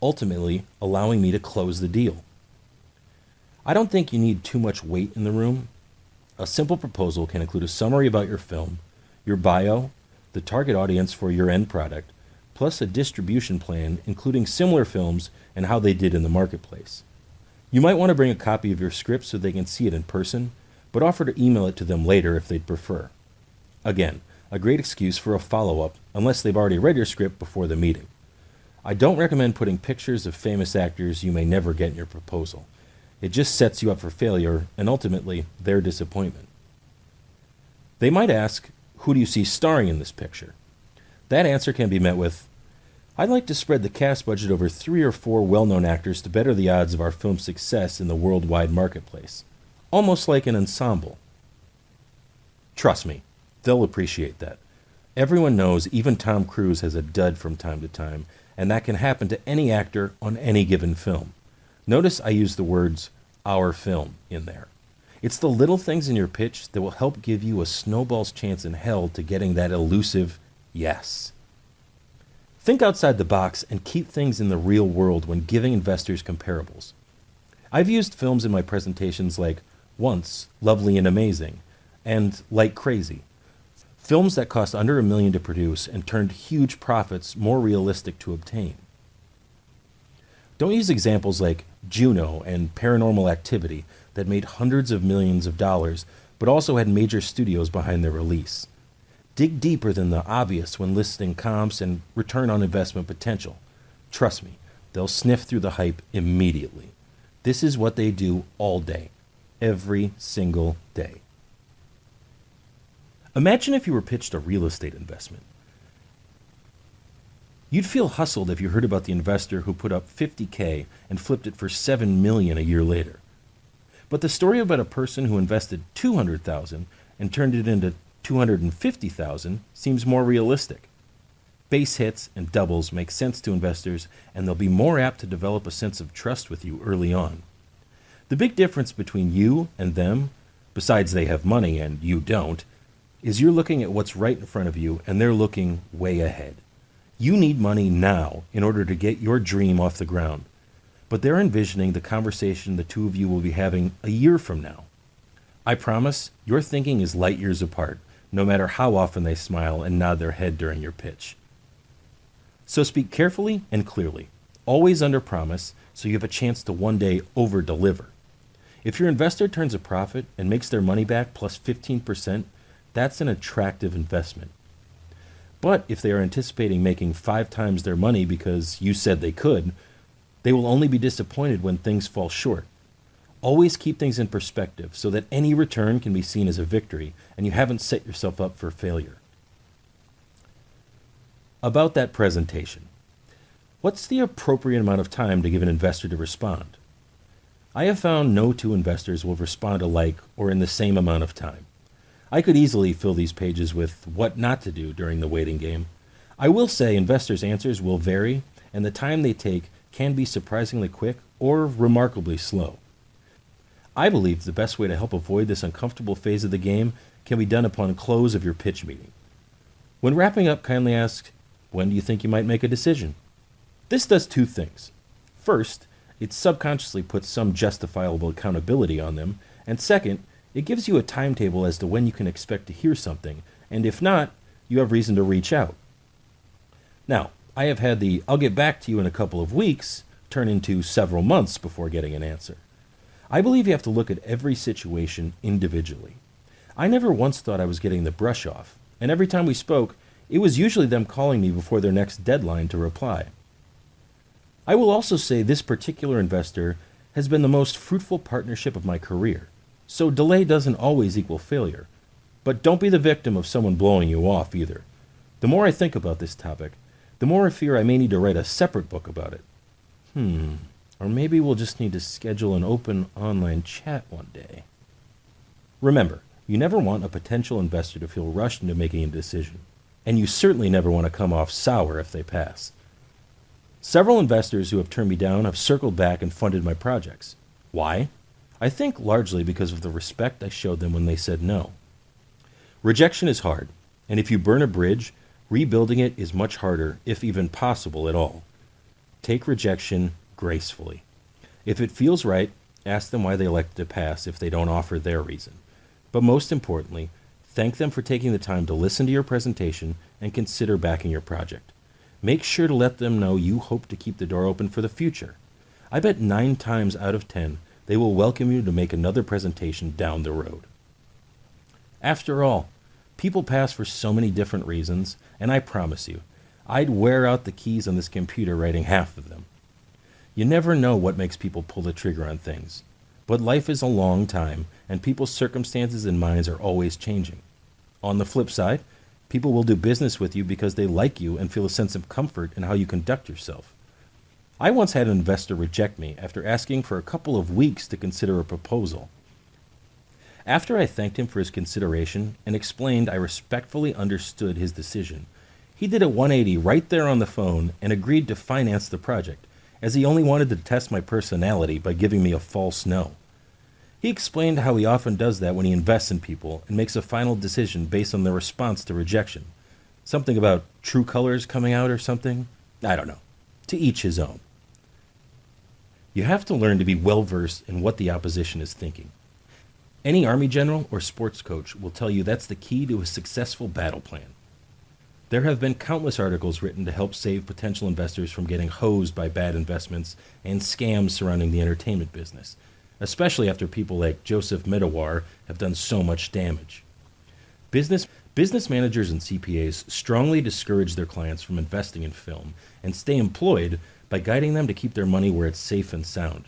ultimately allowing me to close the deal. I don't think you need too much weight in the room. A simple proposal can include a summary about your film, your bio, the target audience for your end product, plus a distribution plan including similar films and how they did in the marketplace. You might want to bring a copy of your script so they can see it in person, but offer to email it to them later if they'd prefer. Again, a great excuse for a follow-up unless they've already read your script before the meeting. I don't recommend putting pictures of famous actors you may never get in your proposal. It just sets you up for failure and ultimately their disappointment. They might ask, "Who do you see starring in this picture?" That answer can be met with, "I'd like to spread the cast budget over 3 or 4 well-known actors to better the odds of our film's success in the worldwide marketplace. Almost like an ensemble." Trust me, they'll appreciate that. Everyone knows even Tom Cruise has a dud from time to time, and that can happen to any actor on any given film. Notice I use the words "our film" in there. It's the little things in your pitch that will help give you a snowball's chance in hell to getting that elusive yes. Think outside the box and keep things in the real world when giving investors comparables. I've used films in my presentations like Once, Lovely and Amazing, and Like Crazy. Films that cost under $1 million to produce and turned huge profits more realistic to obtain. Don't use examples like Juno and Paranormal Activity that made hundreds of millions of dollars, but also had major studios behind their release. Dig deeper than the obvious when listing comps and return on investment potential. Trust me, they'll sniff through the hype immediately. This is what they do all day, every single day. Imagine if you were pitched a real estate investment. You'd feel hustled if you heard about the investor who put up $50K and flipped it for $7 million a year later. But the story about a person who invested $200,000 and turned it into $250,000 seems more realistic. Base hits and doubles make sense to investors, and they'll be more apt to develop a sense of trust with you early on. The big difference between you and them, besides they have money and you don't, is you're looking at what's right in front of you and they're looking way ahead. You need money now in order to get your dream off the ground, but they're envisioning the conversation the two of you will be having a year from now. I promise your thinking is light years apart, no matter how often they smile and nod their head during your pitch. So speak carefully and clearly, always under promise, so you have a chance to one day over-deliver. If your investor turns a profit and makes their money back plus 15%, that's an attractive investment. But if they are anticipating making 5 times their money because you said they could, they will only be disappointed when things fall short. Always keep things in perspective so that any return can be seen as a victory and you haven't set yourself up for failure. About that presentation. What's the appropriate amount of time to give an investor to respond? I have found no 2 investors will respond alike or in the same amount of time. I could easily fill these pages with what not to do during the waiting game. I will say investors' answers will vary, and the time they take can be surprisingly quick or remarkably slow. I believe the best way to help avoid this uncomfortable phase of the game can be done upon close of your pitch meeting. When wrapping up, kindly ask, when do you think you might make a decision? This does 2 things. First, it subconsciously puts some justifiable accountability on them, and second, it gives you a timetable as to when you can expect to hear something, and if not, you have reason to reach out. Now, I have had the "I'll get back to you in a couple of weeks" turn into several months before getting an answer. I believe you have to look at every situation individually. I never once thought I was getting the brush off, and every time we spoke, it was usually them calling me before their next deadline to reply. I will also say this particular investor has been the most fruitful partnership of my career, so delay doesn't always equal failure. But don't be the victim of someone blowing you off either. The more I think about this topic, the more I fear I may need to write a separate book about it. Or maybe we'll just need to schedule an open online chat one day. Remember, you never want a potential investor to feel rushed into making a decision, and you certainly never want to come off sour if they pass. Several investors who have turned me down have circled back and funded my projects. Why? I think largely because of the respect I showed them when they said no. Rejection is hard, and if you burn a bridge, rebuilding it is much harder, if even possible at all. Take rejection gracefully. If it feels right, ask them why they elected to pass if they don't offer their reason. But most importantly, thank them for taking the time to listen to your presentation and consider backing your project. Make sure to let them know you hope to keep the door open for the future. I bet 9 times out of 10, they will welcome you to make another presentation down the road. After all, people pass for so many different reasons, and I promise you, I'd wear out the keys on this computer writing half of them. You never know what makes people pull the trigger on things, but life is a long time, and people's circumstances and minds are always changing. On the flip side, people will do business with you because they like you and feel a sense of comfort in how you conduct yourself. I once had an investor reject me after asking for a couple of weeks to consider a proposal. After I thanked him for his consideration and explained I respectfully understood his decision, he did a 180 right there on the phone and agreed to finance the project, as he only wanted to test my personality by giving me a false no. He explained how he often does that when he invests in people and makes a final decision based on their response to rejection. Something about true colors coming out or something? I don't know. To each his own. You have to learn to be well-versed in what the opposition is thinking. Any Army general or sports coach will tell you that's the key to a successful battle plan. There have been countless articles written to help save potential investors from getting hosed by bad investments and scams surrounding the entertainment business, especially after people like Joseph Medawar have done so much damage. Business managers and CPAs strongly discourage their clients from investing in film and stay employed by guiding them to keep their money where it's safe and sound.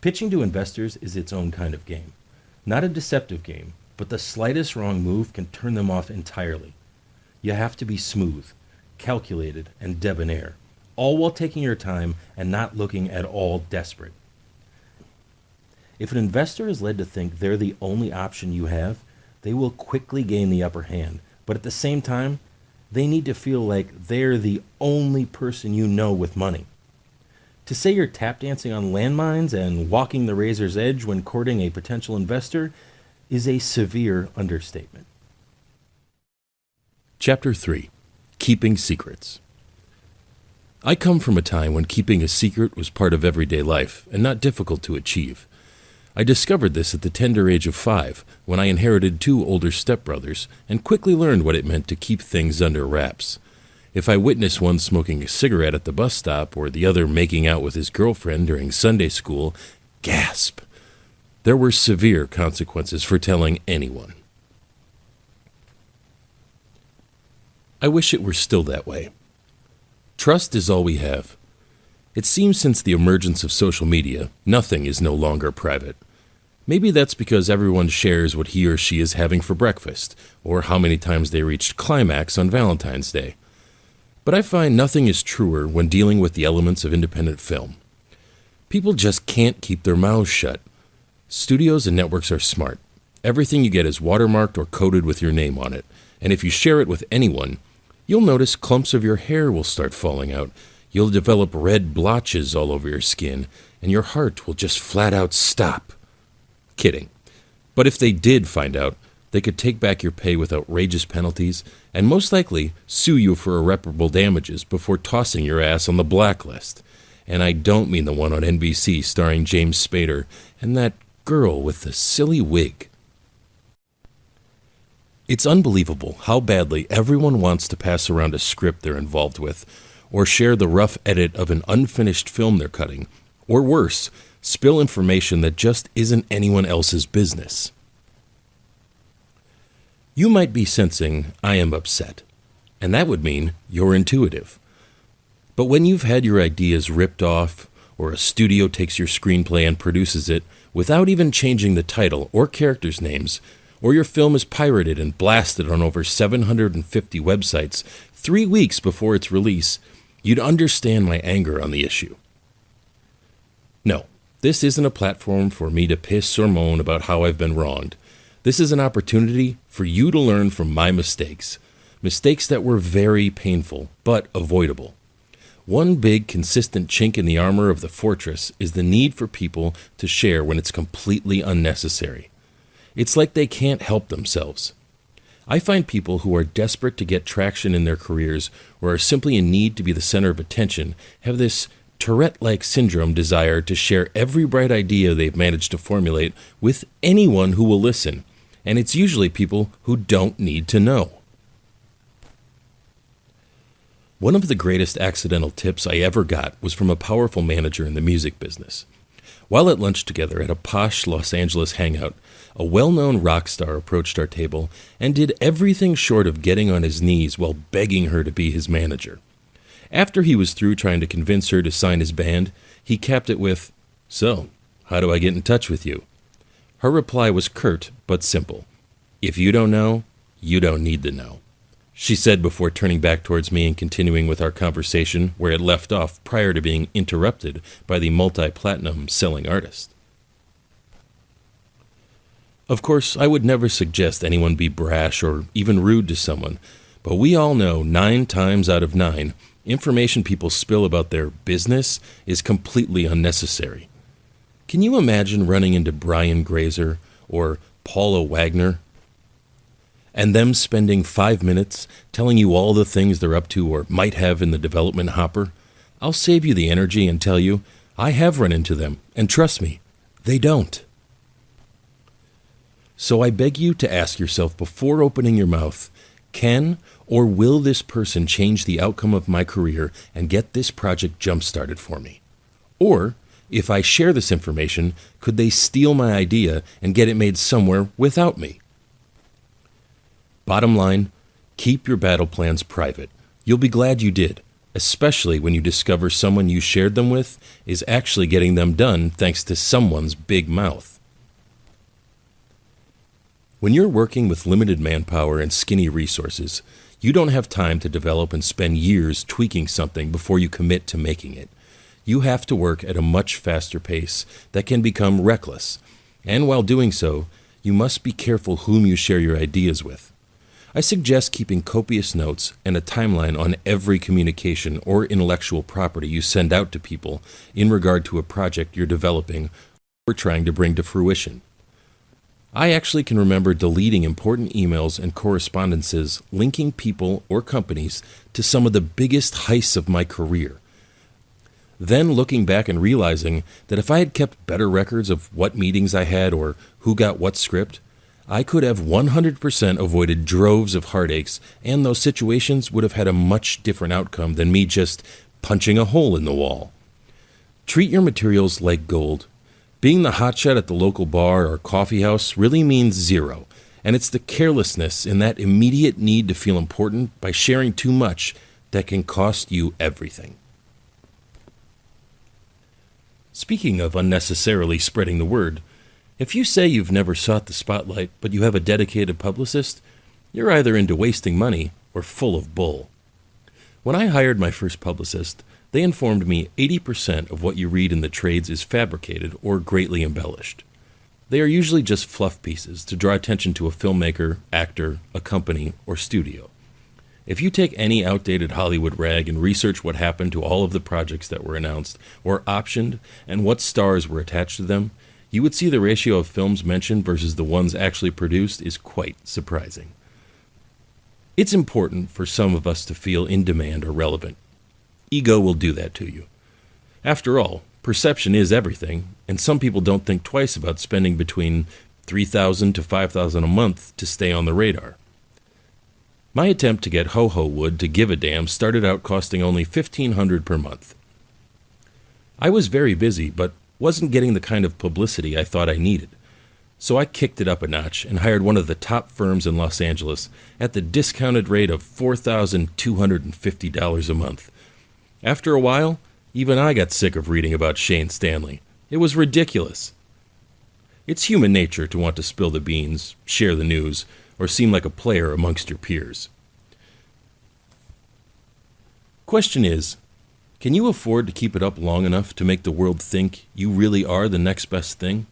Pitching to investors is its own kind of game. Not a deceptive game, but the slightest wrong move can turn them off entirely. You have to be smooth, calculated, and debonair, all while taking your time and not looking at all desperate. If an investor is led to think they're the only option you have, they will quickly gain the upper hand, but at the same time, they need to feel like they're the only person you know with money. To say you're tap dancing on landmines and walking the razor's edge when courting a potential investor is a severe understatement. Chapter 3. Keeping Secrets. I come from a time when keeping a secret was part of everyday life and not difficult to achieve. I discovered this at the tender age of 5 when I inherited 2 older stepbrothers and quickly learned what it meant to keep things under wraps. If I witnessed one smoking a cigarette at the bus stop or the other making out with his girlfriend during Sunday school, gasp! There were severe consequences for telling anyone. I wish it were still that way. Trust is all we have. It seems since the emergence of social media, nothing is no longer private. Maybe that's because everyone shares what he or she is having for breakfast, or how many times they reached climax on Valentine's Day. But I find nothing is truer when dealing with the elements of independent film. People just can't keep their mouths shut. Studios and networks are smart. Everything you get is watermarked or coded with your name on it, and if you share it with anyone, you'll notice clumps of your hair will start falling out, you'll develop red blotches all over your skin, and your heart will just flat out stop. Kidding. But if they did find out, they could take back your pay with outrageous penalties and most likely sue you for irreparable damages before tossing your ass on the blacklist. And I don't mean the one on NBC starring James Spader and that girl with the silly wig. It's unbelievable how badly everyone wants to pass around a script they're involved with, or share the rough edit of an unfinished film they're cutting, or worse, spill information that just isn't anyone else's business. You might be sensing, I am upset, and that would mean you're intuitive. But when you've had your ideas ripped off, or a studio takes your screenplay and produces it without even changing the title or characters' names, or your film is pirated and blasted on over 750 websites 3 weeks before its release, you'd understand my anger on the issue. No, this isn't a platform for me to piss or moan about how I've been wronged. This is an opportunity for you to learn from my mistakes that were very painful, but avoidable. One big, consistent chink in the armor of the fortress is the need for people to share when it's completely unnecessary. It's like they can't help themselves. I find people who are desperate to get traction in their careers or are simply in need to be the center of attention have this Tourette-like syndrome desire to share every bright idea they've managed to formulate with anyone who will listen, and it's usually people who don't need to know. One of the greatest accidental tips I ever got was from a powerful manager in the music business. While at lunch together at a posh Los Angeles hangout, a well-known rock star approached our table and did everything short of getting on his knees while begging her to be his manager. After he was through trying to convince her to sign his band, he capped it with, "So, how do I get in touch with you?" Her reply was curt but simple. "If you don't know, you don't need to know," she said before turning back towards me and continuing with our conversation where it left off prior to being interrupted by the multi-platinum selling artist. Of course, I would never suggest anyone be brash or even rude to someone, but we all know 9 times out of 9, information people spill about their business is completely unnecessary. Can you imagine running into Brian Grazer or Paula Wagner and them spending 5 minutes telling you all the things they're up to or might have in the development hopper? I'll save you the energy and tell you, I have run into them, and trust me, they don't. So I beg you to ask yourself before opening your mouth, can or will this person change the outcome of my career and get this project jump-started for me? Or, if I share this information, could they steal my idea and get it made somewhere without me? Bottom line, keep your battle plans private. You'll be glad you did, especially when you discover someone you shared them with is actually getting them done thanks to someone's big mouth. When you're working with limited manpower and skinny resources, you don't have time to develop and spend years tweaking something before you commit to making it. You have to work at a much faster pace that can become reckless, and while doing so, you must be careful whom you share your ideas with. I suggest keeping copious notes and a timeline on every communication or intellectual property you send out to people in regard to a project you're developing or trying to bring to fruition. I actually can remember deleting important emails and correspondences linking people or companies to some of the biggest heists of my career. Then looking back and realizing that if I had kept better records of what meetings I had or who got what script, I could have 100% avoided droves of heartaches, and those situations would have had a much different outcome than me just punching a hole in the wall. Treat your materials like gold. Being the hotshot at the local bar or coffee house really means zero, and it's the carelessness in that immediate need to feel important by sharing too much that can cost you everything. Speaking of unnecessarily spreading the word, if you say you've never sought the spotlight but you have a dedicated publicist, you're either into wasting money or full of bull. When I hired my first publicist, they informed me 80% of what you read in the trades is fabricated or greatly embellished. They are usually just fluff pieces to draw attention to a filmmaker, actor, a company, or studio. If you take any outdated Hollywood rag and research what happened to all of the projects that were announced or optioned and what stars were attached to them, you would see the ratio of films mentioned versus the ones actually produced is quite surprising. It's important for some of us to feel in demand or relevant. Ego will do that to you. After all, perception is everything, and some people don't think twice about spending between $3,000 to $5,000 a month to stay on the radar. My attempt to get Ho-Ho Wood to give a damn started out costing only $1,500 per month. I was very busy, but wasn't getting the kind of publicity I thought I needed. So I kicked it up a notch and hired one of the top firms in Los Angeles at the discounted rate of $4,250 a month. After a while, even I got sick of reading about Shane Stanley. It was ridiculous. It's human nature to want to spill the beans, share the news, or seem like a player amongst your peers. Question is, can you afford to keep it up long enough to make the world think you really are the next best thing?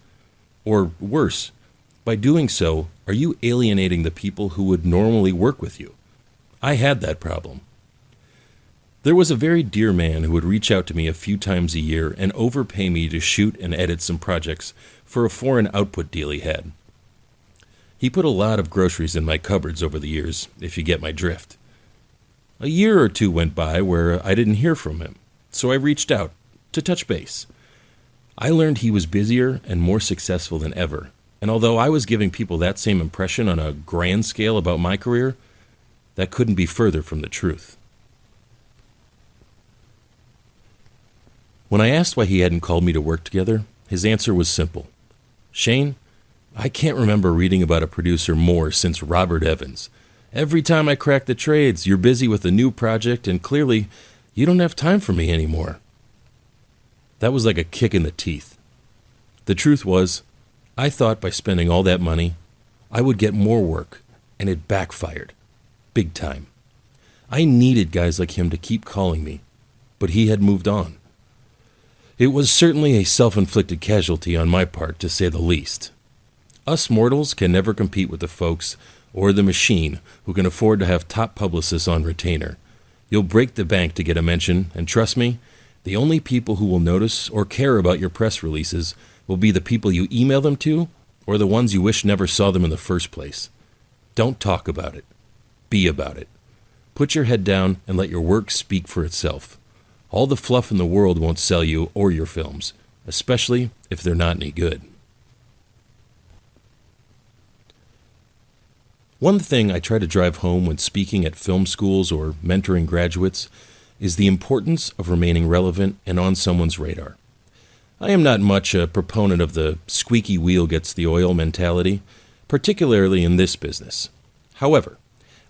Or worse, by doing so, are you alienating the people who would normally work with you? I had that problem. There was a very dear man who would reach out to me a few times a year and overpay me to shoot and edit some projects for a foreign output deal he had. He put a lot of groceries in my cupboards over the years, if you get my drift. A year or two went by where I didn't hear from him, so I reached out to touch base. I learned he was busier and more successful than ever, and although I was giving people that same impression on a grand scale about my career, that couldn't be further from the truth. When I asked why he hadn't called me to work together, his answer was simple. Shane, I can't remember reading about a producer more since Robert Evans. Every time I crack the trades, you're busy with a new project, and clearly, you don't have time for me anymore. That was like a kick in the teeth. The truth was, I thought by spending all that money, I would get more work, and it backfired. Big time. I needed guys like him to keep calling me, but he had moved on. It was certainly a self-inflicted casualty on my part, to say the least. Us mortals can never compete with the folks or the machine who can afford to have top publicists on retainer. You'll break the bank to get a mention, and trust me, the only people who will notice or care about your press releases will be the people you email them to or the ones you wish never saw them in the first place. Don't talk about it. Be about it. Put your head down and let your work speak for itself. All the fluff in the world won't sell you or your films, especially if they're not any good. One thing I try to drive home when speaking at film schools or mentoring graduates is the importance of remaining relevant and on someone's radar. I am not much a proponent of the squeaky wheel gets the oil mentality, particularly in this business. However,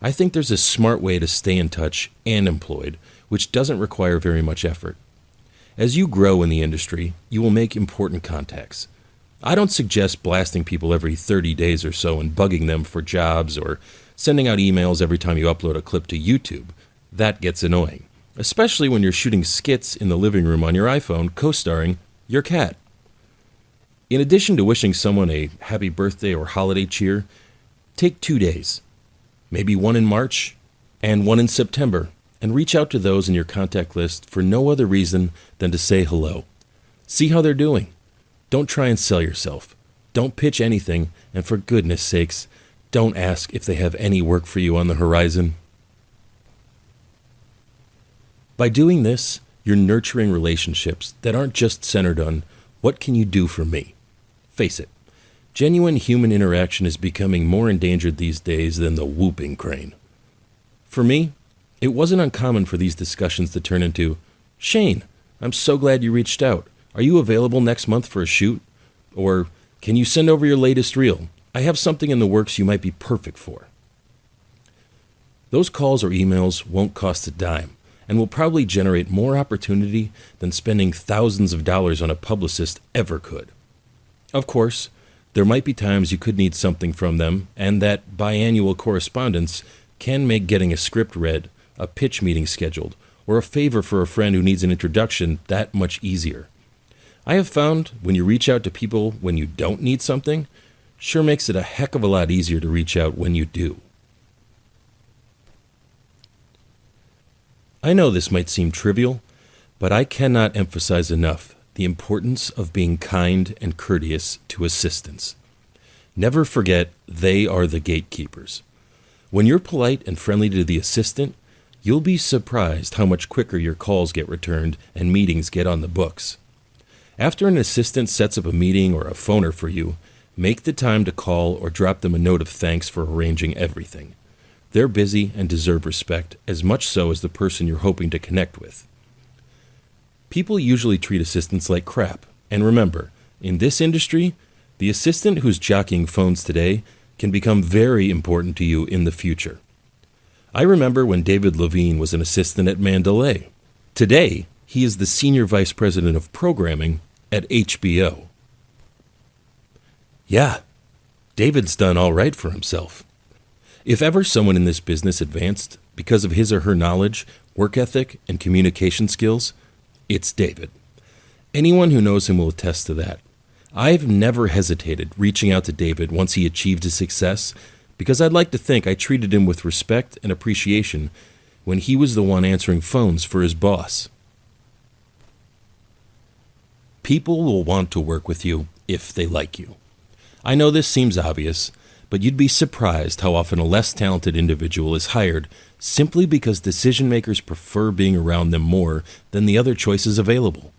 I think there's a smart way to stay in touch and employed, which doesn't require very much effort. As you grow in the industry, you will make important contacts. I don't suggest blasting people every 30 days or so and bugging them for jobs or sending out emails every time you upload a clip to YouTube. That gets annoying, especially when you're shooting skits in the living room on your iPhone co-starring your cat. In addition to wishing someone a happy birthday or holiday cheer, take 2 days, maybe one in March and one in September, and reach out to those in your contact list for no other reason than to say hello. See how they're doing. Don't try and sell yourself. Don't pitch anything, and for goodness sakes, don't ask if they have any work for you on the horizon. By doing this, you're nurturing relationships that aren't just centered on, what can you do for me? Face it, genuine human interaction is becoming more endangered these days than the whooping crane. For me, it wasn't uncommon for these discussions to turn into, Shane, I'm so glad you reached out. Are you available next month for a shoot? Or, can you send over your latest reel? I have something in the works you might be perfect for. Those calls or emails won't cost a dime and will probably generate more opportunity than spending thousands of dollars on a publicist ever could. Of course, there might be times you could need something from them, and that biannual correspondence can make getting a script read, a pitch meeting scheduled, or a favor for a friend who needs an introduction that much easier. I have found when you reach out to people when you don't need something, sure makes it a heck of a lot easier to reach out when you do. I know this might seem trivial, but I cannot emphasize enough the importance of being kind and courteous to assistants. Never forget they are the gatekeepers. When you're polite and friendly to the assistant, you'll be surprised how much quicker your calls get returned and meetings get on the books. After an assistant sets up a meeting or a phoner for you, make the time to call or drop them a note of thanks for arranging everything. They're busy and deserve respect, as much so as the person you're hoping to connect with. People usually treat assistants like crap, And remember, in this industry, the assistant who's jockeying phones today can become very important to you in the future. I remember when David Levine was an assistant at Mandalay. Today, he is the senior vice president of programming at HBO. Yeah, David's done all right for himself. If ever someone in this business advanced because of his or her knowledge, work ethic, and communication skills, it's David. Anyone who knows him will attest to that. I've never hesitated reaching out to David once he achieved his success because I'd like to think I treated him with respect and appreciation when he was the one answering phones for his boss. People will want to work with you if they like you. I know this seems obvious, but you'd be surprised how often a less talented individual is hired simply because decision makers prefer being around them more than the other choices available.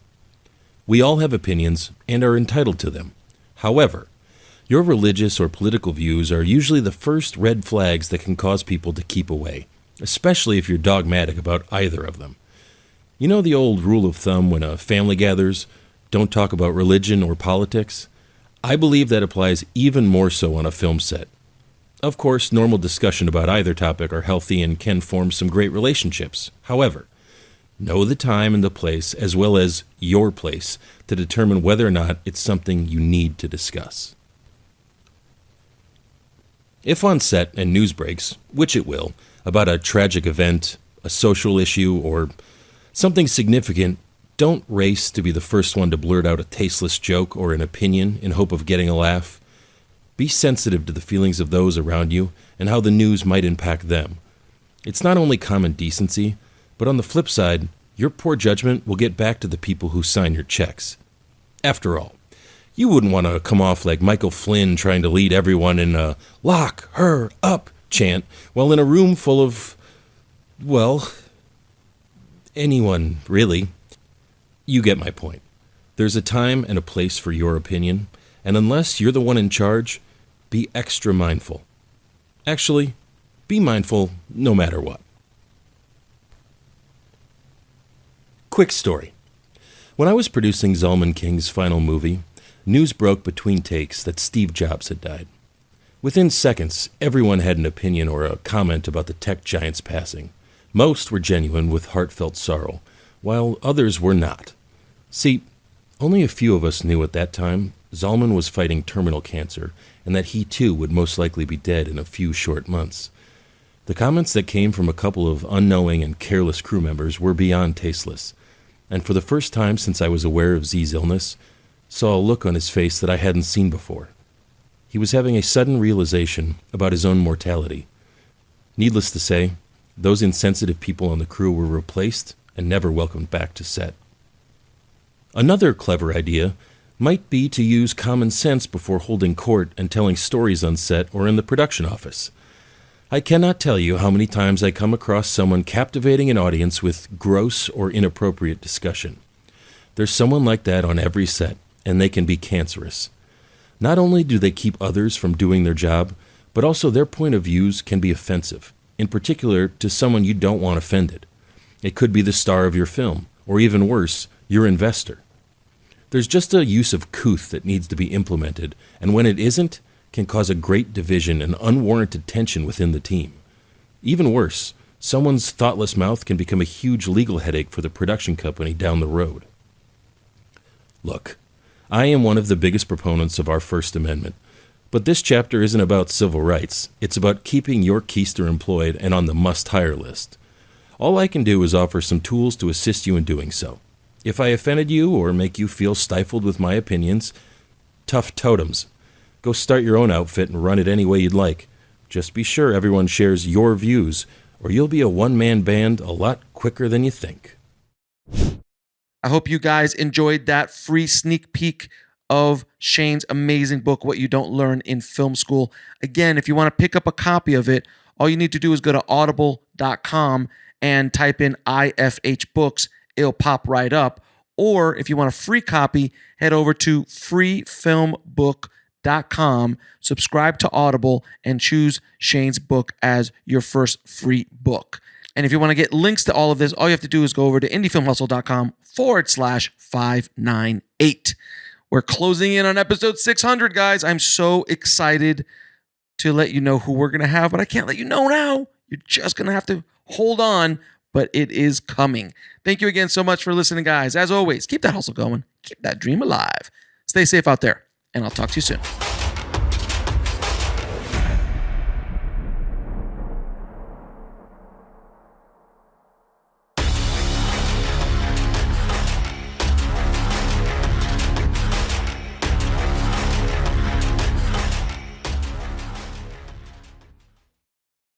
We all have opinions and are entitled to them. However, your religious or political views are usually the first red flags that can cause people to keep away, especially if you're dogmatic about either of them. You know the old rule of thumb when a family gathers, don't talk about religion or politics? I believe that applies even more so on a film set. Of course, normal discussion about either topic are healthy and can form some great relationships. However, know the time and the place as well as your place to determine whether or not it's something you need to discuss. If on set and news breaks, which it will, about a tragic event, a social issue, or something significant, don't race to be the first one to blurt out a tasteless joke or an opinion in hope of getting a laugh. Be sensitive to the feelings of those around you and how the news might impact them. It's not only common decency, but on the flip side, your poor judgment will get back to the people who sign your checks. After all, you wouldn't want to come off like Michael Flynn trying to lead everyone in a "lock her up" chant while in a room full of, well, anyone, really. You get my point. There's a time and a place for your opinion, and unless you're the one in charge, be extra mindful. Actually, be mindful no matter what. Quick story. When I was producing Zalman King's final movie, news broke between takes that Steve Jobs had died. Within seconds, everyone had an opinion or a comment about the tech giant's passing. Most were genuine with heartfelt sorrow, while others were not. See, only a few of us knew at that time Zalman was fighting terminal cancer and that he too would most likely be dead in a few short months. The comments that came from a couple of unknowing and careless crew members were beyond tasteless, and for the first time since I was aware of Z's illness, saw a look on his face that I hadn't seen before. He was having a sudden realization about his own mortality. Needless to say, those insensitive people on the crew were replaced and never welcomed back to set. Another clever idea might be to use common sense before holding court and telling stories on set or in the production office. I cannot tell you how many times I come across someone captivating an audience with gross or inappropriate discussion. There's someone like that on every set, and they can be cancerous. Not only do they keep others from doing their job, but also their point of views can be offensive, in particular to someone you don't want offended. It could be the star of your film, or even worse, your investor. There's just a use of couth that needs to be implemented, and when it isn't, can cause a great division and unwarranted tension within the team. Even worse, someone's thoughtless mouth can become a huge legal headache for the production company down the road. Look, I am one of the biggest proponents of our First Amendment, but this chapter isn't about civil rights. It's about keeping your keister employed and on the must-hire list. All I can do is offer some tools to assist you in doing so. If I offended you or make you feel stifled with my opinions, tough totems. Go start your own outfit and run it any way you'd like. Just be sure everyone shares your views, or you'll be a one-man band a lot quicker than you think. I hope you guys enjoyed that free sneak peek of Shane's amazing book, What You Don't Learn in Film School. Again, if you want to pick up a copy of it, all you need to do is go to audible.com and type in IFH Books. It'll pop right up. Or if you want a free copy, head over to freefilmbook.com, subscribe to Audible, and choose Shane's book as your first free book. And if you want to get links to all of this, all you have to do is go over to indiefilmhustle.com/598. We're closing in on episode 600, guys. I'm so excited to let you know who we're going to have, but I can't let you know now. You're just going to have to hold on, but it is coming. Thank you again so much for listening, guys. As always, keep that hustle going. Keep that dream alive. Stay safe out there, and I'll talk to you soon.